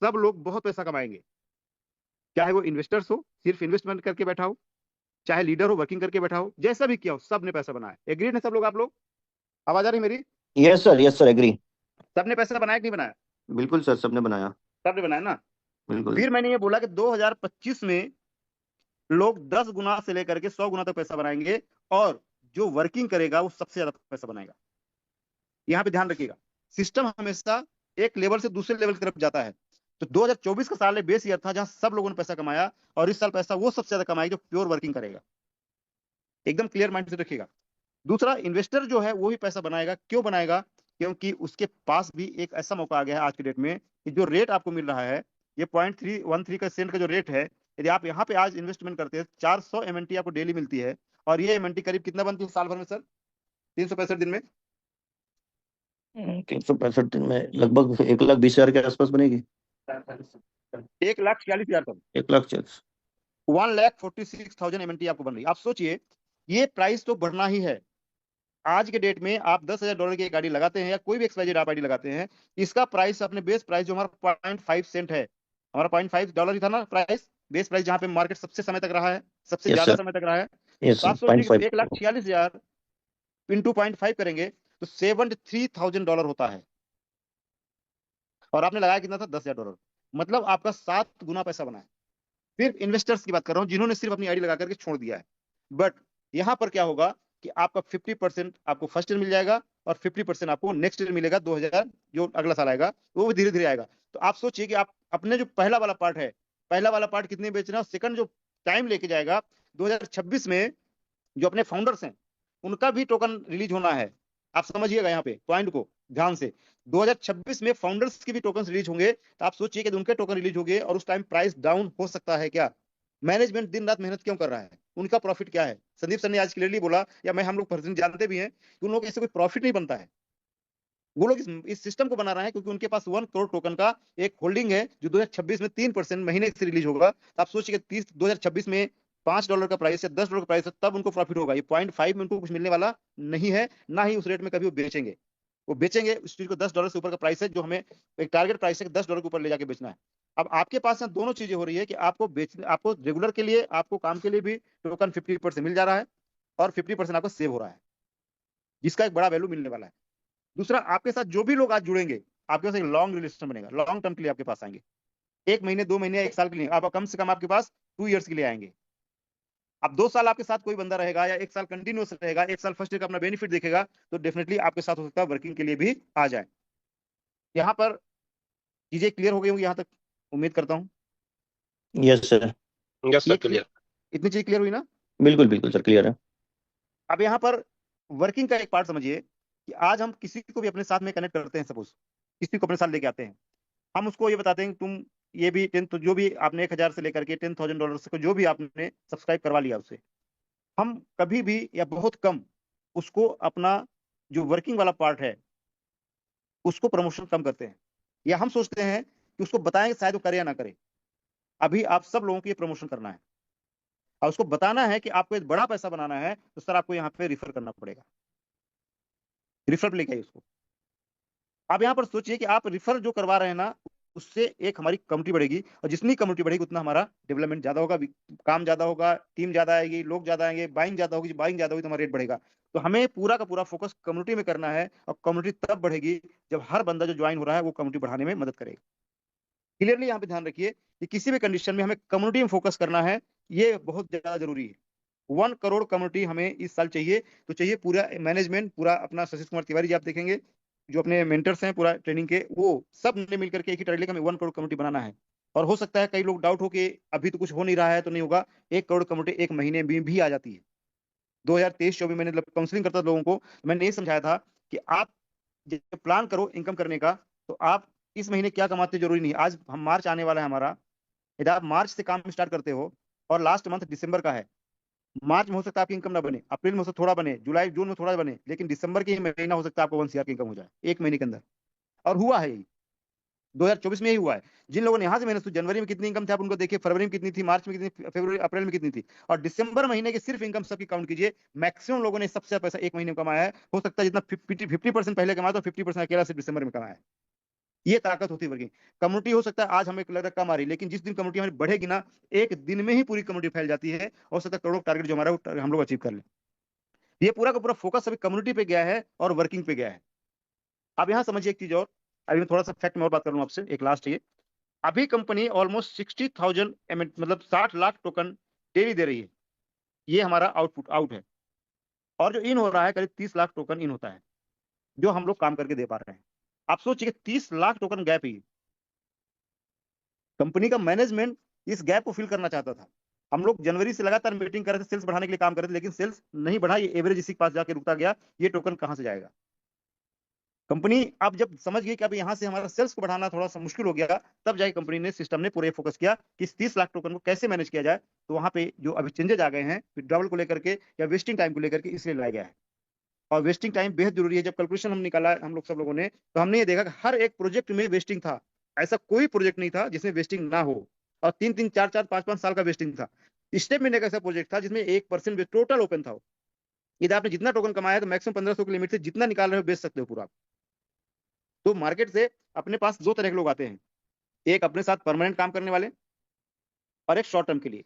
A: सब लोग बहुत पैसा कमाएंगे, चाहे वो इन्वेस्टर्स हो, सिर्फ इन्वेस्टमेंट करके बैठा हो, चाहे लीडर हो, वर्किंग करके बैठा हो, जैसा भी किया हो, सब ने पैसा बनाया। एग्रीड है सब लोग? आप लोग, आवाज आ रही मेरी?
B: Yes sir, agree.
A: सबने पैसा बनाया कि नहीं बनाया?
B: बिल्कुल सर, सबने बनाया।
A: सबने बनाया ना।
B: बिल्कुल।
A: फिर मैंने ये बोला कि 2025 में लोग 10 गुना से लेकर के 100 गुना तक पैसा बनाएंगे, और जो वर्किंग करेगा वो सबसे ज्यादा पैसा बनाएगा। यहाँ पे ध्यान रखिएगा, सिस्टम हमेशा एक लेवल से दूसरे लेवल की तरफ जाता है। तो 2024 का साल बेस ईयर था जहां सब लोगों ने पैसा कमाया, और इस साल पैसा वो सबसे ज्यादा कमाएगा जो प्योर वर्किंग करेगा। एकदम क्लियर माइंड से रखिएगा। दूसरा, इन्वेस्टर जो है वो भी पैसा बनाएगा। क्यों बनाएगा? क्योंकि उसके पास भी एक ऐसा मौका आ गया है आज के डेट में कि जो रेट आपको मिल रहा है, ये 0.313 का सेंट का जो रेट है, यदि आप यहाँ पे आज इन्वेस्टमेंट करते हैं, 400 एमएनटी आपको डेली मिलती है। और ये एमएनटी करीब कितना बनती है साल भर में सर? 365 दिन में
B: 365 दिन में लगभग 1,20,000 के आसपास बनेगी।
A: 1,46,000 तक,
B: 1,40,000।
A: 1,46,000 एमएनटी आपको बन रही है। आप सोचिए, ये प्राइस तो बढ़ना ही है। आज के डेट में आप $10,000 की एक गाड़ी लगाते हैं या कोई भी एक्सवाइजेड आप आईडी लगाते हैं, इसका प्राइस अपने बेस प्राइस जो हमारा 0.5 सेंट है, हमारा $0.5 ही था ना प्राइस, बेस प्राइस, जहां पे मार्केट सबसे समय तक रहा है, सबसे
B: यस
A: ज्यादा
B: सर।
A: समय तक रहा है।
B: यस
A: तो
B: सर,
A: आप सोचिए कि
B: 0.5।
A: 1,46,000 इंटू 0.5 करेंगे तो $73,000 होता है। और आपने लगाया कितना था? $10,000। मतलब आपका 7 गुना पैसा बना है। सिर्फ इन्वेस्टर्स की बात कर रहा हूँ जिन्होंने सिर्फ अपनी आईडी लगा करके छोड़ दिया है। बट यहाँ पर क्या होगा कि आपका 50% आपको फर्स्ट ईयर मिल जाएगा और 50% आपको नेक्स्ट ईयर मिलेगा, 2000 जो अगला साल आएगा वो भी धीरे धीरे आएगा। तो आप सोचिए कि आप अपने जो पहला वाला पार्ट है, पहला वाला पार्ट कितने बेचना है, सेकंड जो टाइम लेके जाएगा 2026 में, जो अपने फाउंडर्स हैं उनका भी टोकन रिलीज होना है। आप समझिएगा यहाँ पे पॉइंट को ध्यान से, 2026 में फाउंडर्स के भी टोकन रिलीज होंगे। तो आप सोचिए कि उनके टोकन रिलीज होंगे और उस टाइम प्राइस डाउन हो सकता है क्या? मैनेजमेंट दिन रात मेहनत क्यों कर रहा है? उनका प्रॉफिट क्या है? संदीप सर ने आज क्लियरली बोला, या मैं हम लोग पर्सनली जानते भी हैं कि उन लोगों को ऐसे कोई प्रॉफिट नहीं बनता है। वो लोग इस सिस्टम को बना रहे हैं क्योंकि उनके पास 1 करोड़ टोकन का एक होल्डिंग है जो 2026 में 3% महीने से रिलीज होगा। तो आप सोचिए 2026 में $5 का प्राइस है, $10 का प्राइस है, तब उनको प्रॉफिट होगा। ये 0.5 में उनको कुछ मिलने वाला नहीं है, ना ही उस रेट में कभी वो बेचेंगे। वो बेचेंगे उस चीज को $10 से ऊपर का प्राइस है, जो हमें एक टारगेट प्राइस है $10 के ऊपर ले जाके बेचना है। अब आपके पास यहाँ दोनों चीजें हो रही है कि आपको बेचने, आपको रेगुलर के लिए, आपको काम के लिए भी टोकन 50% मिल जा रहा है और 50% आपको सेव हो रहा है, जिसका एक बड़ा वैल्यू मिलने वाला है। दूसरा, आपके साथ जो भी लोग आज जुड़ेंगे, आपके पास एक लॉन्ग रिलेशन बनेगा, लॉन्ग टर्म के लिए आपके पास आएंगे। 1 महीने, 2 महीने, 1 साल के लिए, आप कम से कम आपके पास 2 ईयर्स के लिए आएंगे। अब 2 साल आपके साथ कोई बंदा रहेगा या 1 साल कंटिन्यूस रहेगा, 1 साल फर्स्ट ईयर का अपना बेनिफिट देखेगा, तो डेफिनेटली आपके साथ हो सकता है वर्किंग के लिए भी आ जाए। यहाँ पर चीजें क्लियर हो गई होंगी यहाँ तक, उम्मीद करता हूँ।
B: Yes sir.
C: यस
A: ये
C: सर, क्लियर।
A: इतनी चीज क्लियर हुई ना?
B: बिल्कुल बिल्कुल सर, क्लियर है।
A: अब यहाँ पर वर्किंग का एक पार्ट समझिए कि आज हम किसी को भी अपने साथ में कनेक्ट करते हैं, सपोज किसी को अपने साथ लेके आते हैं, हम उसको ये बताते हैं कि तुम ये भी 10, तो जो भी आपने 1,000 से लेकर के $10,000 से जो भी आपने सब्सक्राइब करवा लिया उससे, हम कभी भी या बहुत कम उसको अपना जो वर्किंग वाला पार्ट है उसको प्रमोशन कम करते हैं, या हम सोचते हैं कि उसको बताएंगे शायद वो करे या ना करे। अभी आप सब लोगों को ये प्रमोशन करना है और उसको बताना है कि आपको एक बड़ा पैसा बनाना है, तो सर आपको यहाँ पे रिफर करना पड़ेगा। रिफर पे लेके आइए उसको। आप यहाँ पर सोचिए कि आप रिफर जो करवा रहे हैं ना, उससे एक हमारी कम्युनिटी बढ़ेगी, और जितनी कम्युनिटी बढ़ेगी उतना हमारा डेवलपमेंट ज्यादा होगा, काम ज्यादा होगा, टीम ज्यादा आएगी, लोग ज्यादा आएंगे, बाइंग ज्यादा होगी, बाइंग ज्यादा होगी तो हमारा रेट बढ़ेगा। तो हमें पूरा का पूरा फोकस कम्युनिटी में करना है, और कम्युनिटी तब बढ़ेगी जब हर बंदा जो ज्वाइन हो रहा है वो कम्युनिटी बढ़ाने में मदद करेगा। क्लियरली यहाँ पे ध्यान रखिए कि किसी भी कंडीशन में हमें कम्युनिटी में फोकस करना है, ये बहुत ज्यादा जरूरी है। 1 करोड़ कम्युनिटी हमें इस साल चाहिए, तो चाहिए पूरा मैनेजमेंट, पूरा अपना सतीश कुमार तिवारी जी आप देखेंगे जो अपने मेंटर्स हैं पूरा ट्रेनिंग के, वो सब ने मिलकर के एक ही टारगेट हमें 1 करोड़ कम्युनिटी बनाना है। और हो सकता है कई लोग डाउट हो कि अभी तो कुछ हो नहीं रहा है तो नहीं होगा, 1 करोड़ कम्युनिटी 1 महीने में भी आ जाती है। 2023-24 मैंने काउंसलिंग करता था लोगों को, मैंने ये समझाया था कि आप जब प्लान करो इनकम करने का, तो आप इस महीने क्या कमाते जरूरी नहीं। आज हम मार्च आने वाला है हमारा, यदि आप मार्च से काम स्टार्ट करते हो और लास्ट मंथ दिसंबर का है, मार्च में हो सकता है आपकी इनकम ना बने, अप्रैल में हो सकता थोड़ा बने, जुलाई जून में थोड़ा बने, लेकिन दिसंबर के ही महीना हो सकता है आपको 1 CR की इनकम हो जाए 1 महीने के अंदर। और हुआ है यही, 2024 में ही हुआ है। जिन लोगों ने यहाँ से मेहनत की, जनवरी में कितनी इनकम थी आप उनको देखिए, फरवरी में कितनी थी, मार्च में कितनी थी, फरवरी अप्रैल में कितनी थी, और दिसंबर महीने की सिर्फ इनकम सबकी काउंट कीजिए, मैक्सिमम लोगों ने सबसे पैसा 1 महीने में कमाया है। हो सकता है जितना 50% पहले कमाया तो 50% अकेला सिर्फ दिसंबर में कमाया है। ये ताकत होती है वर्किंग कम्युनिटी। हो सकता है आज हमें लग रहा है कम आ रही, लेकिन जिस दिन कम्युनिटी हमारी बढ़ेगी ना, एक दिन में ही पूरी कम्युनिटी फैल जाती है, हो सकता है करोड़ों टारगेट जो हमारा हम लोग अचीव कर लें। ये पूरा का पूरा फोकस अभी कम्युनिटी पे गया है और वर्किंग पे गया है। अब यहाँ समझिए एक चीज और, अभी मैं थोड़ा सा फैक्ट में और बात करूँ आपसे, एक लास्ट ये, अभी कंपनी ऑलमोस्ट 60,000 मतलब 60 लाख टोकन डेली दे रही है, ये हमारा आउटपुट आउट है। और जो इन हो रहा है करीब 30 लाख टोकन इन होता है, जो हम लोग काम करके दे पा रहे हैं। आप सोचिए 30 लाख टोकन गैप ही, कंपनी का मैनेजमेंट इस गैप को फिल करना चाहता था। हम लोग जनवरी से लगातार मीटिंग कर रहे थे, सेल्स बढ़ाने के लिए काम कर रहे थे, लेकिन सेल्स नहीं बढ़ा, ये एवरेज इसी के पास जाके रुकता गया। ये टोकन कहां से जाएगा? कंपनी अब जब समझ गई कि अब यहाँ से हमारा सेल्स को बढ़ाना थोड़ा सा मुश्किल हो गया, तब जाके कंपनी ने, सिस्टम ने पूरे फोकस किया कि इस 30 लाख टोकन को कैसे मैनेज किया जाए। तो वहां पे जो अभी चेंजेस आ गए हैं विड्रॉवल को लेकर के या वेस्टिंग टाइम को लेकर के, इसलिए लाया गया है। और वेस्टिंग टाइम बेहद जरूरी है। जब कैलकुलेशन हम निकाला हम लोग सब लोगों ने, तो हमने ये देखा कि हर एक प्रोजेक्ट में वेस्टिंग था, ऐसा कोई प्रोजेक्ट नहीं था जिसमें वेस्टिंग ना हो। और 3-3, 4-4, 5-5 साल का वेस्टिंग था। स्टेप में एक ऐसा प्रोजेक्ट था जिसमें 1% टोटल ओपन था। यदि आपने जितना टोकन कमाया तो मैक्सिमम 1500 की लिमिट से जितना निकाल रहे हो बेच सकते हो पूरा। तो मार्केट से अपने पास दो तरह के लोग आते हैं, एक अपने साथ परमानेंट काम करने वाले और एक शॉर्ट टर्म के लिए।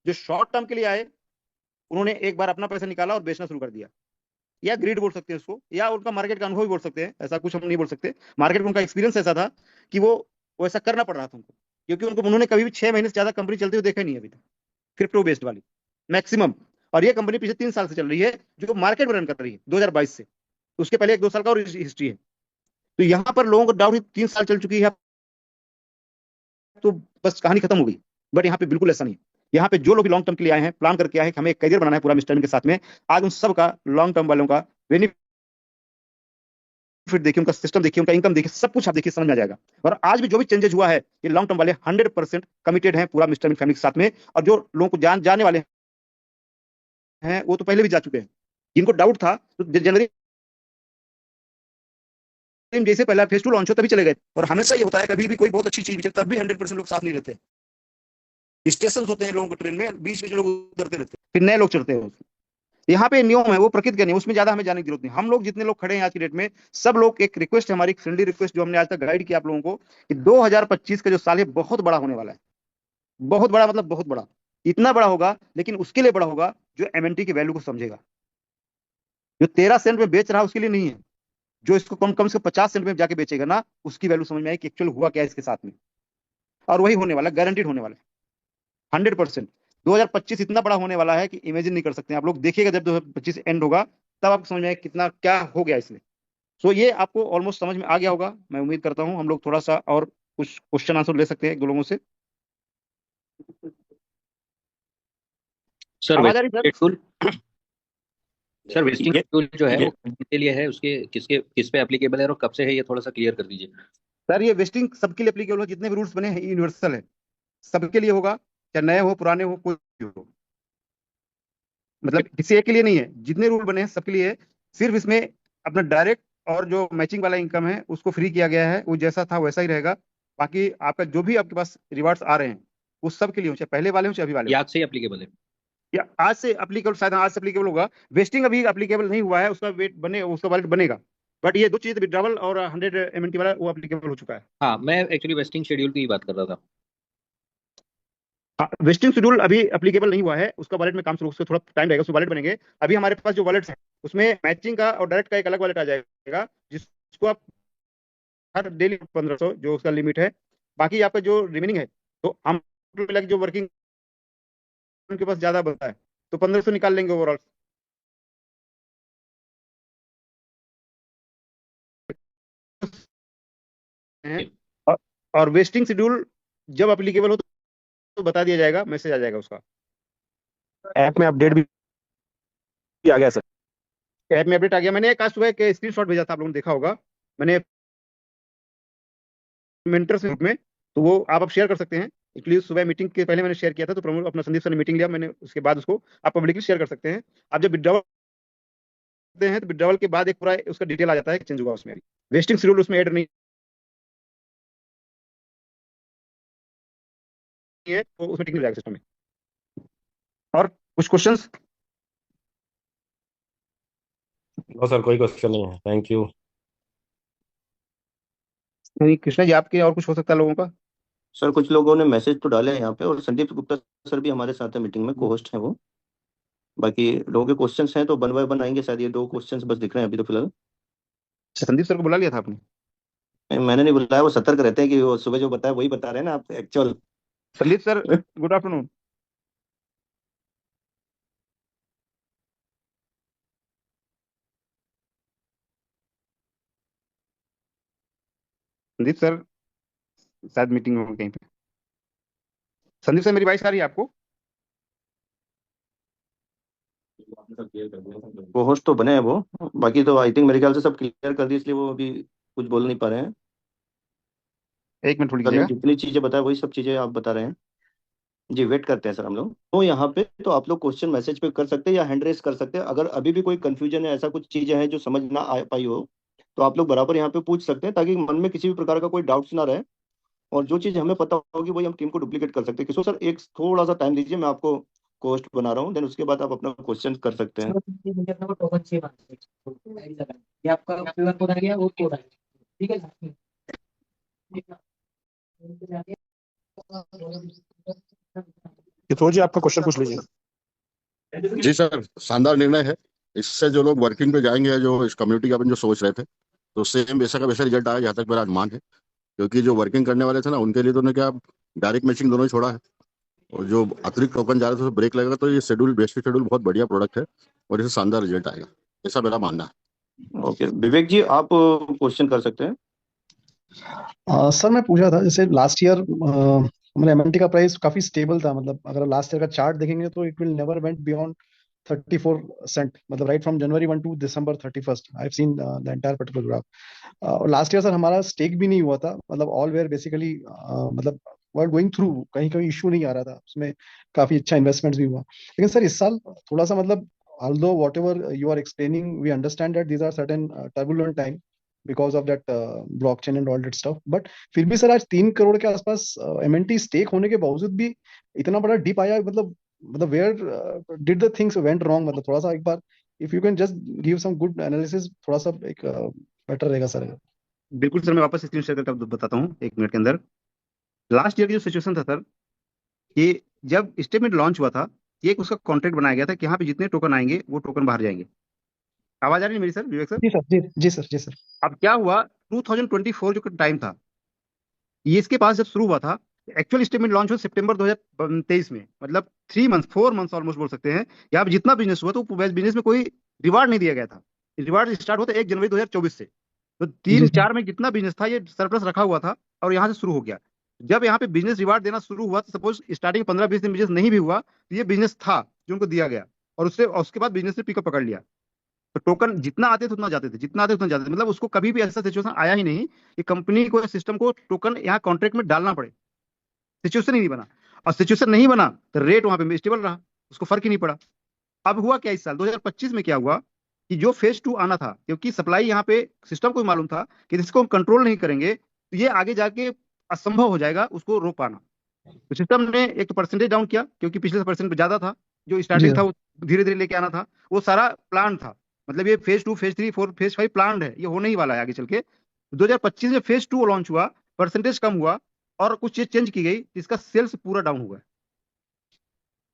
A: जो शॉर्ट टर्म के लिए आए, उन्होंने एक बार अपना पैसा निकाला और बेचना शुरू कर दिया, या ग्रीड बोल सकते हैं उसको, या उनका मार्केट का अनुभव भी बोल सकते हैं, ऐसा कुछ हम नहीं बोल सकते। मार्केट में उनका एक्सपीरियंस ऐसा था कि वो वो ऐसा करना पड़ रहा था उनको, क्योंकि उन्होंने कभी भी 6 महीने से ज्यादा कंपनी चलते हुए देखा नहीं है अभी तक, क्रिप्टो बेस्ड वाली मैक्सिमम। और ये कंपनी पिछले 3 साल से चल रही है, जो मार्केट में रन कर रही है 2022 से। उसके पहले 1-2 साल का और हिस्ट्री है। तो यहाँ पर लोगों को डाउट 3 साल चल चुकी है, तो बस कहानी खत्म हो गई। बट यहाँ पे बिल्कुल ऐसा नहीं है। यहाँ पे जो लोग भी लॉन्ग टर्म के लिए आए हैं, प्लान करके आए हैं कि हमें एक करियर बनाना है पूरा मिस्टर के साथ में, आज उन सबका, लॉन्ग टर्म वालों का बेनिफिट देखिए, उनका सिस्टम देखिए, उनका इनकम देखिए, सब कुछ आप देखिए, समझ में आ जाएगा। और आज भी जो भी चेंजेस हुआ है, ये लॉन्ग टर्म वाले 100% कमिटेड हैं पूरा मिस्टर फैमिली के साथ में। और जो लोगों को जाने वाले हैं, वो तो पहले भी जा चुके हैं। जिनको डाउट था, तो जनवरी जैसे पहला फेज 2 लॉन्च हो तभी चले गए। और हमेशा ये होता है, कभी भी कोई बहुत अच्छी चीज तब भी 100% लोग साथ नहीं रहते। स्टेशन होते हैं लोगों को ट्रेन में, बीच बीच में लोग उतरते रहते हैं, फिर नए लोग चढ़ते हैं। यहाँ पे नियम है, वो प्रकृति का नहीं, उसमें ज्यादा हमें जाने की जरूरत नहीं। हम लोग जितने लोग खड़े हैं आज की डेट में, सब लोग, एक रिक्वेस्ट है हमारी, फ्रेंडली रिक्वेस्ट, जो हमने आज तक गाइड किया आप लोगों को, कि 2025 का जो साल है बहुत बड़ा होने वाला है। बहुत बड़ा मतलब बहुत बड़ा। इतना बड़ा होगा, लेकिन उसके लिए बड़ा होगा जो एमएनटी की वैल्यू को समझेगा। जो 13 सेंट में बेच रहा है उसके लिए नहीं है, जो इसको कम कम से 50 सेंट में जाके बेचेगा ना, उसकी वैल्यू समझ में आएगी कि एक्चुअल हुआ क्या है इसके साथ में। और वही होने वाला, गारंटीड होने वाला है, 100%। 2025 इतना बड़ा होने वाला है कि इमेजिन नहीं कर सकते आप लोग। देखिएगा जब 2025 एंड होगा, तब आपको समझ में आएगा कितना क्या हो गया इसमें। सो ये आपको ऑलमोस्ट समझ में आ गया होगा, मैं उम्मीद करता हूँ। हम लोग थोड़ा सा और कुछ क्वेश्चन आंसर ले सकते हैं एक दो लोगों से।
C: सर
A: आवाज आ रही
C: wasting
A: sir?
C: Schedule, sir wasting
B: ये
C: शेड्यूल जो है
B: ये
C: वो किसके लिए है, उसके किस पे एप्लीकेबल है और कब से है, ये थोड़ा सा क्लियर कर दीजिए।
A: सर ये वेस्टिंग सबके लिए एप्लीकेबल हो, जितने भी रूल्स बने हैं यूनिवर्सल है, सबके लिए होगा, चाहे नए हो पुराने हो, कोई भी हो। मतलब किसी एक के लिए नहीं है, जितने रूल बने हैं सबके लिए है। सिर्फ इसमें अपना डायरेक्ट और जो मैचिंग वाला इनकम है उसको फ्री किया गया है, वो जैसा था वैसा ही रहेगा। बाकी आपका जो भी आपके पास रिवार्ड्स आ रहे हैं, वो सब के लिए हो, चाहे पहले वाले हो चाहे अभी वाले
C: ये
A: हो।
C: आज से ही एप्लीकेबल है?
A: या आज से अप्लीकेबल, शायद आज से अप्लीकेबल होगा। वेस्टिंग अभी अप्लीकेबल नहीं हुआ है, उसका वेट बने, उसका वैलिड बनेगा। बट ये दो चीज, विड्रावल और 100 MNT वाला, वो अप्लीकेबल हो चुका है।
C: हाँ, मैं एक्चुअली वेस्टिंग शेड्यूल की ही बात कर रहा था।
A: हाँ, वेस्टिंग शेड्यूल अभी एप्लीकेबल नहीं हुआ है, उसका वॉलेट में काम शुरू, उसको थोड़ा टाइम लगेगा, उसके वॉलेट बनेंगे। अभी हमारे पास जो वॉलेट्स हैं, उसमें मैचिंग का और डायरेक्ट का एक अलग वॉलेट आ जाएगा, जिसको आप हर डेली 1500 जो उसका लिमिट है। बाकी आपका जो रिमेनिंग है, तो हम मिला के जो वर्किंग उनके पास ज्यादा बनता है, तो 1500 निकाल लेंगे ओवरऑल। और, और वेस्टिंग शेड्यूल जब अप्लीकेबल हो तो बता दिया जाएगा, मैसेज आ जाएगा उसका।
D: ऐप में अपडेट भी आ गया सर।
A: ऐप में अपडेट आ गया। मैंने एक आज सुबह एक स्क्रीनशॉट भेजा था, आप लोगों ने देखा होगा, मैंने मेंटर्स ग्रुप में। तो वो आप शेयर कर सकते हैं। एक्चुअली सुबह मीटिंग के पहले मैंने शेयर किया था, तो प्रमोद अपना संदीप सर ने मीटिंग लिया, मैंने उसके बाद उसको आप पब्लिकली शेयर कर सकते हैं। आप जब विड्रॉवल करते हैं, तो विड्रॉवल के बाद एक पूरा उसका डिटेल आ जाता है कि चेंज हुआ उसमें। वेस्टिंग शेड्यूल उसमें ऐड नहीं है, तो उसमें टिक नहीं जाएगा सिस्टम में। और कुछ क्वेश्चंस?
D: नो सर, कोई क्वेश्चन नहीं है, थैंक यू।
A: नहीं कृष्णा जी, आपके और कुछ हो सकता है लोगों का?
B: सर कुछ लोगों ने मैसेज तो डाले हैं यहाँ पे, और संदीप गुप्ता सर भी हमारे साथ है मीटिंग में, को होस्ट हैं वो। बाकी लोगों के क्वेश्चंस हैं तो वन बाय वन आएंगे, शायद ये दो क्वेश्चंस बस दिख रहे हैं अभी तो फिलहाल।
A: अच्छा, संदीप सर को बुला लिया था आपने?
B: मैंने नहीं बुलाया, वो सतर्क रहते हैं कि वो सुबह जो बताया वही बता रहे हैं ना आप actual.
A: Sandeep sir, good afternoon. Sandeep sir शायद मीटिंग में हो कहीं पे। संदीप सर, मेरी वॉइस आ रही है आपको?
B: को होस्ट तो बने हैं वो, बाकी तो आई थिंक मेरे ख्याल से सब क्लियर कर दी, इसलिए वो अभी कुछ बोल नहीं पा रहे हैं।
A: एक मिनट थोड़ी
B: सर ने
A: कीजिएगा।
B: जितनी चीजें बताया वही सब चीजें आप बता रहे हैं। जी वेट करते हैं सर हम लोग, तो यहाँ पे तो आप लोग क्वेश्चन मैसेज पे कर सकते हैं या हैंड रेस कर सकते हैं। अगर अभी भी कोई कंफ्यूजन है, ऐसा कुछ चीजें हैं जो समझ ना आ पाई हो, तो आप लोग बराबर यहाँ पे पूछ सकते हैं, ताकि मन में किसी भी प्रकार का कोई डाउट्स ना रहे। और जो चीज हमें पता होगी वही हम टीम को डुप्लीकेट कर सकते हैं। किसो सर एक थोड़ा सा टाइम दीजिए, मैं आपको कोस्ट बना रहा हूँ, देन उसके बाद आप अपना क्वेश्चन कर सकते हैं।
E: मुझे अपना टोकन चाहिए ये आपका क्यूआर कोड आ गया, वो कोड आ गया, ठीक है।
D: किशोर जी, आपका क्वेश्चन पूछ लीजिए।
F: जी सर, शानदार निर्णय है। इससे जो लोग वर्किंग पे जाएंगे, जो इस कम्युनिटी के अपन जो सोच रहे थे, तो सेम वैसा का वैसा रिजल्ट आया, जहाँ तक मेरा अनुमान है। क्योंकि जो वर्किंग करने वाले थे ना उनके लिए तो उन्होंने क्या डायरेक्ट मैचिंग दोनों ही छोड़ा है, और जो अतिरिक्त टोकन जा रहे थे उसमें ब्रेक लगेगा। तो ये शेड्यूल बेसिक शेड्यूल बहुत बढ़िया प्रोडक्ट है और इससे शानदार रिजल्ट आएगा, ऐसा मेरा मानना है।
B: ओके विवेक जी, आप क्वेश्चन कर सकते हैं।
G: सर मैं पूछा था, जैसे लास्ट ईयर हमारे एमएनटी का प्राइस काफी स्टेबल था, मतलब अगर लास्ट ईयर का चार्ट देखेंगे तो it will never went beyond 34 cent, मतलब right from January 1 to December 31st I have seen the entire particular graph. और लास्ट ईयर सर हमारा स्टेक भी नहीं हुआ था, मतलब ऑल वेयर बेसिकली मतलब वर गोइंग थ्रू, कहीं कहीं इशू नहीं आ रहा था उसमें, काफी अच्छा इन्वेस्टमेंट्स भी हुआ। लेकिन सर इस साल थोड़ा सा मतलब although whatever you are explaining, we understand that these are certain turbulent time because of that blockchain and all that stuff, but फिर भी सर आज 3 करोड़ के आसपास एमएनटी स्टेक होने के बावजूद भी इतना बड़ा डिप आया, मतलब where did the things went wrong, मतलब थोड़ा सा एक बार if you can just give some good analysis, थोड़ा सा एक बेटर रहेगा सर।
A: बिल्कुल सर, मैं वापस स्क्रीन शेयर करके आपको बताता हूँ 1 मिनट के अंदर। लास्ट ईयर की जो सिचुएशन था सर, कि जब स्टेटमेंट लॉन्च हुआ था, ये एक उसका कॉन्ट्रैक्ट बनाया गया था कि यहाँ पे जितने टोकन आएंगे वो टोकन बाहर जाएंगे। आवाज आ रही है मेरी सर, विवेक सर?
G: जी सर, जी सर, जी सर।
A: अब क्या हुआ, 2024 जो टाइम था, ये इसके पास जब शुरू हुआ था, एक्चुअल स्टेटमेंट लॉन्च हुआ सितंबर 2023 में, मतलब 3 मंथ 4 मंथ ऑलमोस्ट बोल सकते हैं। यहाँ पे जितना बिजनेस हुआ तो बिजनेस में कोई रिवार्ड नहीं दिया गया था। रिवार्ड स्टार्ट होता 1 जनवरी 2024 से, तो
G: जी
A: तीन
G: सर।
A: चार में जितना बिजनेस था ये सरप्लस रखा हुआ था और यहाँ से शुरू हो गया। जब यहाँ पे बिजनेस रिवार्ड देना शुरू हुआ, तो सपोज स्टार्टिंग 15-20 दिन बिजनेस नहीं भी हुआ, तो ये बिजनेस था जो उनको दिया गया, और उसके बाद बिजनेस ने पिकअप पकड़ लिया। तो टोकन जितना आते थे उतना जाते थे, जितना आते उतना जाते थे, मतलब उसको कभी भी ऐसा सिचुएशन आया ही नहीं कि कंपनी को, सिस्टम को टोकन यहाँ कॉन्ट्रैक्ट में डालना पड़े। सिचुएशन ही नहीं बना, और सिचुएशन नहीं बना तो रेट वहां पे स्टेबल रहा, उसको फर्क ही नहीं पड़ा। अब हुआ क्या, इस साल 2025 में क्या हुआ कि जो फेज 2 आना था, क्योंकि सप्लाई यहाँ पे सिस्टम को भी मालूम था कि इसको हम कंट्रोल नहीं करेंगे तो ये आगे जाके असंभव हो जाएगा उसको रोक पाना। तो सिस्टम ने एक तो परसेंटेज डाउन किया, क्योंकि पिछले परसेंट ज्यादा था, जो
G: जी
A: स्टार्टिंग था
G: सर।
A: वो धीरे धीरे लेके आना था, वो सारा प्लान था। मतलब ये फेज 2 फेज 3 4 फेज 5 प्लान है, ये होने ही वाला है आगे चल के। 2025 में फेज 2 लॉन्च हुआ, परसेंटेज कम हुआ और कुछ चीज चेंज की गई, इसका सेल्स पूरा डाउन हुआ है।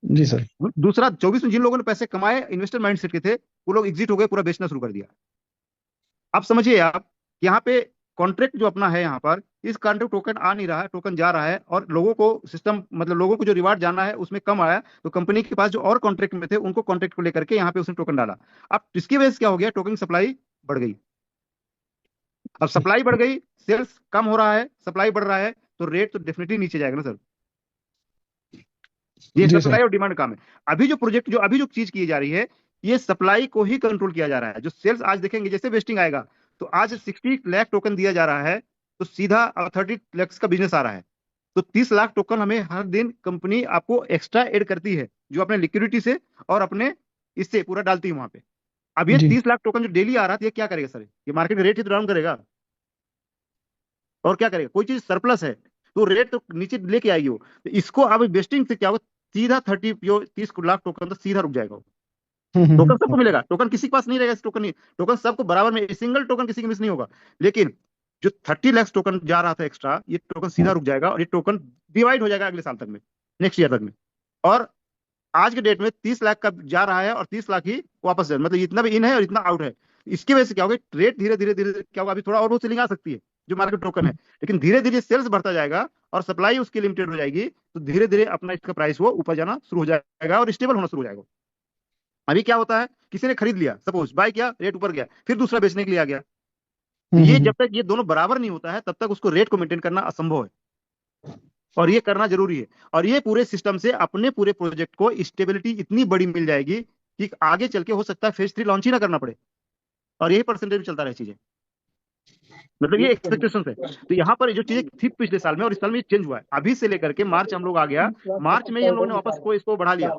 G: जी सर।
A: दूसरा, 24 में जिन लोगों ने पैसे कमाए, इन्वेस्टर माइंडसेट के थे, वो लोग एग्जिट हो गए, पूरा बेचना शुरू कर दिया। अब समझिए आप, यहाँ पे कॉन्ट्रैक्ट जो अपना है, यहाँ पर इस कॉन्ट्रैक्ट टोकन आ नहीं रहा है, टोकन जा रहा है, और लोगों को सिस्टम, मतलब लोगों को जो रिवार्ड जाना है उसमें कम आया, तो कंपनी के पास जो और कॉन्ट्रैक्ट में थे उनको कॉन्ट्रैक्ट को लेकर के यहाँ पे उसने टोकन डाला। अब इसकी वजह से क्या हो गया, टोकन सप्लाई बढ़ गई। अब सप्लाई बढ़ गई, सेल्स कम हो रहा है, सप्लाई बढ़ रहा है, तो रेट तो डेफिनेटली नीचे जाएगा ना सर। ये
G: जी सर।
A: सप्लाई और डिमांड काम है। अभी जो चीज की जा रही है, ये सप्लाई को ही कंट्रोल किया जा रहा है। जो सेल्स आज देखेंगे, जैसे वेस्टिंग आएगा, तो आज 60 लाख टोकन दिया जा रहा है, तो सीधा 30 लाख का बिजनेस आ रहा है, तो 30 लाख टोकन हमें हर दिन कंपनी आपको एक्स्ट्रा ऐड करती है, जो अपने लिक्विडिटी से और अपने इससे पूरा डालती है वहां पे। अब ये
G: जी
A: 30 लाख टोकन जो डेली आ रहा था, ये क्या करेगा सर? ये मार्केट का रेट ही तो डाउन करेगा, और क्या करेगा? कोई चीज सरप्लस है तो रेट तो नीचे लेके आएगी वो। तो इसको अब वेस्टिंग से क्या होगा, सीधा 30 लाख टोकन तो सीधा रुक जाएगा वो। टोकन सबको मिलेगा, टोकन किसी के पास नहीं रहेगा, टोकन नहीं, टोकन सबको बराबर में, सिंगल टोकन किसी के मिस नहीं होगा। लेकिन जो 30 लाख टोकन जा रहा था एक्स्ट्रा, ये टोकन सीधा रुक जाएगा, और ये टोकन डिवाइड हो जाएगा अगले साल तक में, नेक्स्ट ईयर तक में। और आज के डेट में 30 लाख का जा रहा है और 30 लाख ही वापस जाए, मतलब इतना भी इन है और इतना आउट है। इसकी वजह से क्या होगा, रेट धीरे धीरे धीरे धीरे क्या होगा, अभी थोड़ा और बहुत सेलिंग आ सकती है जो मार्केट टोकन है, लेकिन धीरे धीरे सेल्स बढ़ता जाएगा और सप्लाई उसकी लिमिटेड हो जाएगी, तो धीरे धीरे अपना इसका प्राइस वो ऊपर जाना शुरू हो जाएगा और स्टेबल होना शुरू हो जाएगा। अभी क्या होता है, किसी ने खरीद लिया, सपोज बाय किया, रेट ऊपर गया, फिर दूसरा बेचने के लिए आ गया, ये जब तक ये दोनों बराबर नहीं होता है तब तक उसको रेट को मेंटेन करना असंभव है, और ये करना जरूरी है। और ये पूरे सिस्टम से अपने पूरे प्रोजेक्ट को स्टेबिलिटी इतनी बड़ी मिल जाएगी कि आगे चल के हो सकता है फेज 3 लॉन्च ही ना करना पड़े, और यही परसेंटेज में चलता रहे चीजें। मतलब ये एक्सपेक्टेशन है। तो यहाँ पर जो चीजें थी पिछले साल में और इस साल में चेंज हुआ है, अभी से लेकर के मार्च हम लोग आ गया, मार्च में ही हम लोगों ने वापस को इसको बढ़ा लिया,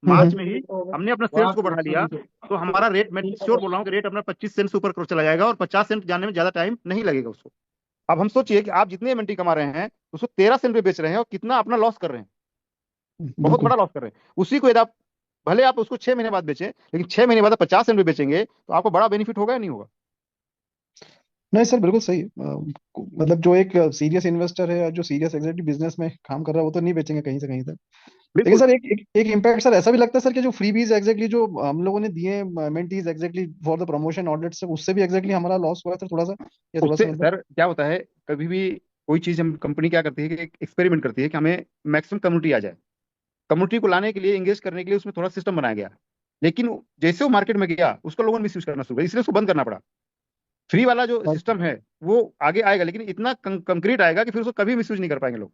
A: मार्च में ही हमने अपना सेल्स को बढ़ा लिया, तो हमारा रेट, मैं श्योर बोल रहा हूँ कि रेट अपना 25 सेंट से ऊपर चला जाएगा, और 50 सेंट जाने में ज्यादा टाइम नहीं लगेगा उसको। अब हम सोचिए कि आप जितने एमएनटी कमा रहे हैं उसको 13 सेंट पे बेच रहे हैं, और कितना अपना लॉस कर रहे हैं, बहुत बड़ा लॉस कर रहे हैं। उसी को यदि आप, भले आप उसको 6 महीने बाद बेचें, लेकिन 6 महीने बाद 50 सेंट पे बेचेंगे तो आपको बड़ा बेनिफिट होगा या नहीं होगा?
G: नहीं सर, बिल्कुल सही। मतलब जो एक सीरियस इन्वेस्टर है, जो सीरियस एग्जैक्टली बिजनेस में काम कर रहा है, वो तो नहीं बेचेंगे कहीं से कहीं तक। लेकिन
A: बिल्कुल।
G: सर एक इम्पैक्ट सर ऐसा भी लगता है सर कि जो फ्रीबीज एग्जैक्टली जो हम लोगों ने दिए mentees exactly for the promotion audit से, उससे भी एग्जैक्टली हमारा लॉस हुआ है सर थोड़ा सा, या थोड़ा
A: उससे
G: सा मतलब।
A: सर क्या होता है, कभी भी कोई चीज हम कंपनी क्या करती है कि एक एक्सपेरिमेंट करती है कि हमें मैक्सिमम कम्युनिटी आ जाए। कम्युनिटी को लाने के लिए, एंगेज करने के लिए उसमें थोड़ा सिस्टम बनाया गया, लेकिन जैसे वो मार्केट में गया उसको लोगों ने मिस यूज करना शुरू किया, इसलिए उसको बंद करना पड़ा। फ्री वाला जो सिस्टम है वो आगे आएगा, लेकिन इतना कंक्रीट आएगा कि फिर उसको कभी मिस यूज नहीं कर पाएंगे लोग।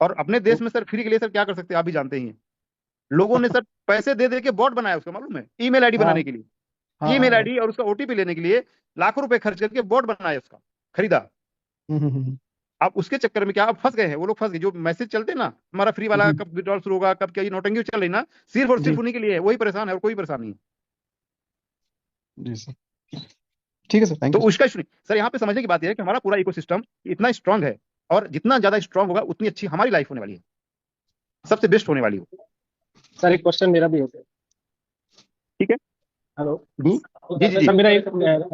A: और अपने देश में सर फ्री के लिए सर क्या कर सकते हैं आप भी जानते ही हैं। लोगों ने सर पैसे दे दे के बॉट बनाया उसका, मालूम है, ईमेल आईडी
G: हाँ
A: बनाने के लिए।
G: हाँ
A: ईमेल
G: हाँ
A: आईडी और उसका ओटीपी लेने के लिए लाखों रुपए खर्च करके बॉट बनाया, उसका खरीदा।
G: हम्म।
A: अब उसके चक्कर में क्या, अब फंस गए हैं वो लोग, फंस गए। जो मैसेज चलते हैं ना हमारा फ्री वाला,
G: जी
A: कब विड्रॉल शुरू होगा, कब क्या, ये नौटंकी चल रही ना, सिर्फ और सिर्फ
G: जी
A: उन्हीं के लिए है, वही परेशान है और कोई परेशान नहीं है।
G: जी सर, ठीक है सर, थैंक
A: तो
G: यू सर।
A: उसका इशू नहीं सर, यहाँ पे समझने की बात यह है कि हमारा पूरा इकोसिस्टम इतना स्ट्रांग है, और जितना ज्यादा स्ट्रांग होगा उतनी अच्छी हमारी लाइफ होने वाली है, सबसे बेस्ट होने वाली है।
H: सर एक क्वेश्चन मेरा भी है सर।
A: ठीक है।
H: हेलो।
A: जी जी जी जी।
H: सर मेरा एक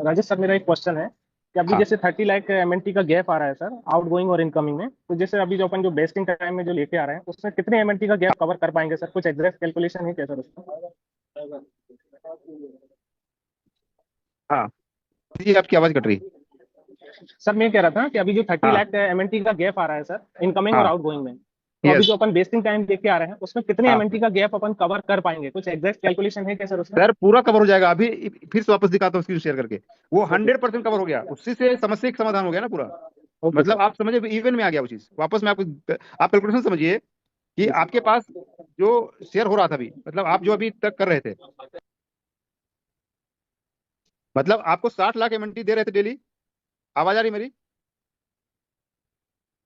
H: राजेश सर, मेरा एक क्वेश्चन है कि अभी
A: हाँ
H: जैसे 30 लाख एमएनटी का गैप आ रहा है सर, आउट गोइंग और इनकमिंग में, तो जैसे अभी जो अपन जो बेस्टिंग टाइम में जो लेके आ रहे हैं उसमें कितने एमएनटी का गैप कवर कर पाएंगे सर? कुछ एग्जैक्ट कैलकुलेशन है क्या सर उसका?
A: हाँ जी, आपकी आवाज कट रही है।
H: सर मैं कह रहा था कि अभी जो 30
A: हाँ
H: लाख एमएनटी का गैप आ रहा है सर, इनकमिंग और
A: हाँ।
H: आउट गोइंग में, तो अभी
A: यस।
H: जो अपन बेस्टिंग टाइम लेके आ रहे हैं उसमें कितने
A: हाँ
H: एमएनटी का गैप अपन कवर कर पाएंगे? कुछ एग्जैक्ट कैलकुलेशन है क्या सर उसका?
A: सर पूरा कवर हो जाएगा, अभी फिर से वापस दिखाता हूँ स्क्रीन शेयर करके। वो
H: ओके
A: 100% कवर हो गया, उसी से समस्या का समाधान हो गया ना पूरा।
H: ओके
A: मतलब
H: सर।
A: आप समझे, इवन में आ गया वो चीज वापस। मैं आपको, आप कैलकुलेशन समझिए कि
H: जी सर।
A: आपके पास जो शेयर हो रहा था अभी, मतलब आप जो अभी तक कर रहे थे, मतलब आपको 60 लाख एमएनटी दे रहे थे डेली। आवाज आ रही मेरी?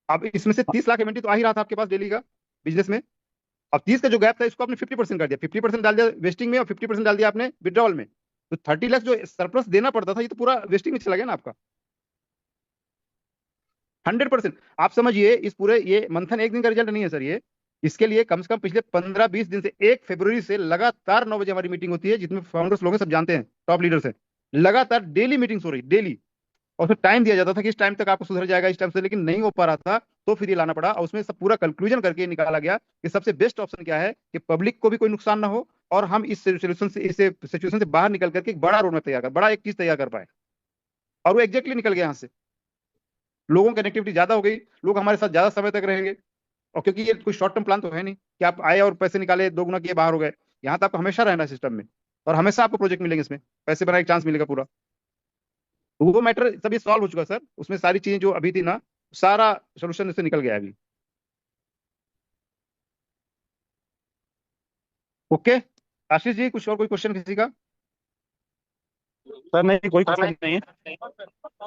A: अब इसमें से 30 लाख एमएनटी तो आ ही रहा था आपके पास डेली का बिजनेस में। अब 30 का जो गैप था इसको आपने 50% कर दिया, 50% डाल दिया वेस्टिंग में और 50% डाल दिया आपने विड्रॉल में। तो 30 लाख जो सरप्लस देना पड़ता था ये तो पूरा वेस्टिंग में चला गया ना आपका। 100%। आप समझिए इस पूरे ये मंथन एक दिन का रिजल्ट नहीं है सर ये। इसके लिए कम से कम पिछले 15-20 दिन से 1 फरवरी से लगातार 9 बजे हमारी मीटिंग होती है, जिसमें फाउंडर्स लोग हैं, सब जानते हैं, टॉप लीडर्स हैं। लगातार डेली मीटिंग्स हो रही, डेली। और उसमें टाइम दिया जाता था कि इस टाइम तक आपको सुधर जाएगा, इस टाइम से, लेकिन नहीं हो पा रहा था। तो फिर ये लाना पड़ा, और उसमें सब पूरा कंक्लूजन करके निकाला गया कि सबसे बेस्ट ऑप्शन क्या है कि पब्लिक को भी कोई नुकसान ना हो, और हम इस सोल्यूशन से, इस सिचुएशन से बाहर निकल करके एक बड़ा रोड मैप तैयार कर, बड़ा एक चीज तैयार कर पाए। और वो एग्जैक्टली निकल गया यहाँ से। लोगों की कनेक्टिविटी ज्यादा हो गई, लोग हमारे साथ ज्यादा समय तक रहेंगे। और क्योंकि ये कोई शॉर्ट टर्म प्लान तो है नहीं कि आप आए और पैसे निकाले, 2 गुना किए, बाहर हो गए। यहाँ तो आपको हमेशा रहना है सिस्टम में, और हमेशा आपको प्रोजेक्ट मिलेंगे, इसमें पैसे बनाने का चांस मिलेगा पूरा। तो वो मैटर सब ये सॉल्व हो चुका सर, उसमें सारी चीजें जो अभी थी ना, सारा सोल्यूशन इससे निकल गया अभी। ओके। आशीष जी, कुछ और कोई क्वेश्चन किसी का?
D: सर नहीं, कोई क्वेश्चन नहीं है।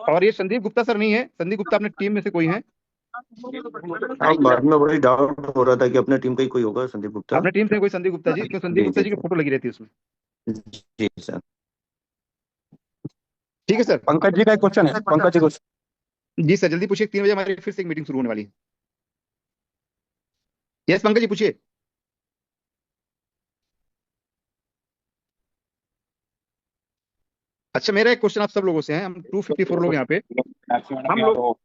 A: और ये संदीप गुप्ता सर नहीं है, संदीप गुप्ता अपने टीम में से कोई है?
B: हाँ, बाद में बड़ी डाउट हो रहा था कि अपने टीम का ही कोई होगा संदीप गुप्ता।
A: अपने टीम से कोई संदीप गुप्ता जी? क्यों, संदीप
B: जी
A: गुप्ता
B: जी
A: जी की फोटो लगी रहती है उसमें।
B: जी सर।
A: ठीक है सर।
D: पंकज जी का एक क्वेश्चन है, पंकज जी कुछ।
A: जी सर, जल्दी पूछिए, 3 बजे हमारी फिर से एक मीटिंग शुरू होने वाली है। यस पंकज जी पूछिए। अच्छा, मेरा एक क्वेश्चन आप सब लोगों से है, हम 254 लोग यहाँ पे, हम लोग।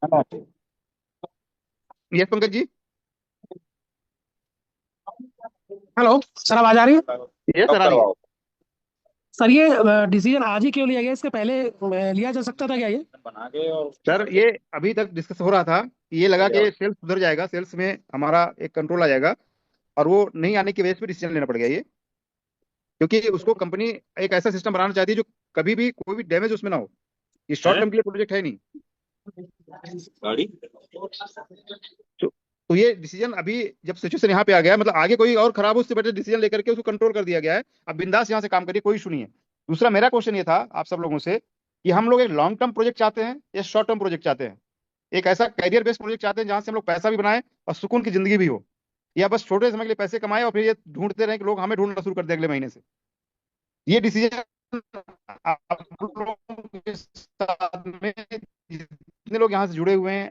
A: Yes Pankaj ji.
I: Hello sir, आवाज आ रही है?
A: यस सर, आ रही है।
I: सर ये डिसीजन आज ही क्यों लिया गया? इसके पहले लिया जा सकता था क्या ये?
A: सर ये अभी तक डिस्कस हो रहा था, ये लगा कि सेल्स सुधर जाएगा, सेल्स में हमारा एक कंट्रोल आ जाएगा, और वो नहीं आने की वजह से डिसीजन लेना पड़ गया ये। क्योंकि उसको कंपनी एक ऐसा सिस्टम बनाना चाहती है जो कभी भी कोई भी डैमेज उसमें ना हो। ये शॉर्ट टर्म के लिए प्रोजेक्ट है नहीं। तो ये डिसीजन अभी जब सिचुएशन यहाँ पे आ गया है, मतलब आगे कोई और खराब हो उससे बेटर डिसीजन लेकर के उसको कंट्रोल कर दिया गया है। अब बिंदास यहाँ से काम करिए, कोई इशू नहीं है। दूसरा मेरा क्वेश्चन ये था आप सब लोगों से कि हम लोग एक लॉन्ग टर्म प्रोजेक्ट चाहते हैं या शॉर्ट टर्म प्रोजेक्ट चाहते हैं? एक ऐसा कैरियर बेस्ड प्रोजेक्ट चाहते हैं जहां से हम लोग पैसा भी बनाए और सुकून की जिंदगी भी हो, या बस छोटे समय के लिए पैसे कमाए और फिर ये ढूंढते रहे कि लोग हमें ढूंढना शुरू कर दे अगले महीने से? ये डिसीजन आप लोगों के साथ में जितने लोग यहाँ से जुड़े हुए हैं,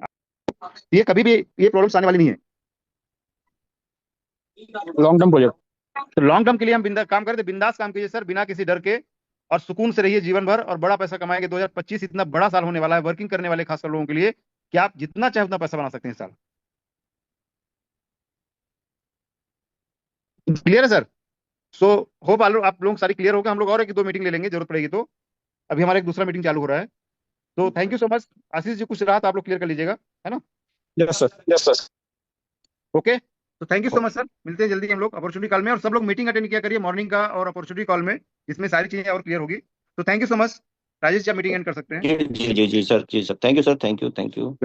A: ये कभी भी ये प्रॉब्लम्स आने वाली नहीं है।
D: Long term project.
A: तो लॉन्ग टर्म के लिए हम बिंदास काम करते, बिंदास काम कीजिए सर, बिना किसी डर के, और सुकून से रहिए जीवन भर, और बड़ा पैसा कमाएंगे। 2025 इतना बड़ा साल होने वाला है वर्किंग करने वाले खासकर लोगों के लिए, कि आप जितना चाहे उतना पैसा बना सकते हैं इस साल। क्लियर है सर? सो होप आप लोग सारी क्लियर होगा। हम लोग और एक दो मीटिंग ले लेंगे जरूरत पड़ेगी तो। अभी हमारा एक दूसरा मीटिंग चालू हो रहा है। तो thank you so much. Ashish ji, कुछ रहा तो आप लोग क्लियर कर लीजिएगा, है ना?
D: Yes sir.
A: ओके, तो thank you so much sir, मिलते हैं जल्दी हम लोग अपॉर्चुनिटी कॉल में। और सब लोग मीटिंग अटेंड किया करिए मॉर्निंग का और अपॉर्चुनिटी कॉल में, इसमें सारी चीजें और क्लियर होगी। तो thank you so much. Rajesh ji, आप मीटिंग एंड कर सकते हैं।
B: जी जी जी जी सर, जी sir, thank you sir, thank you, thank you.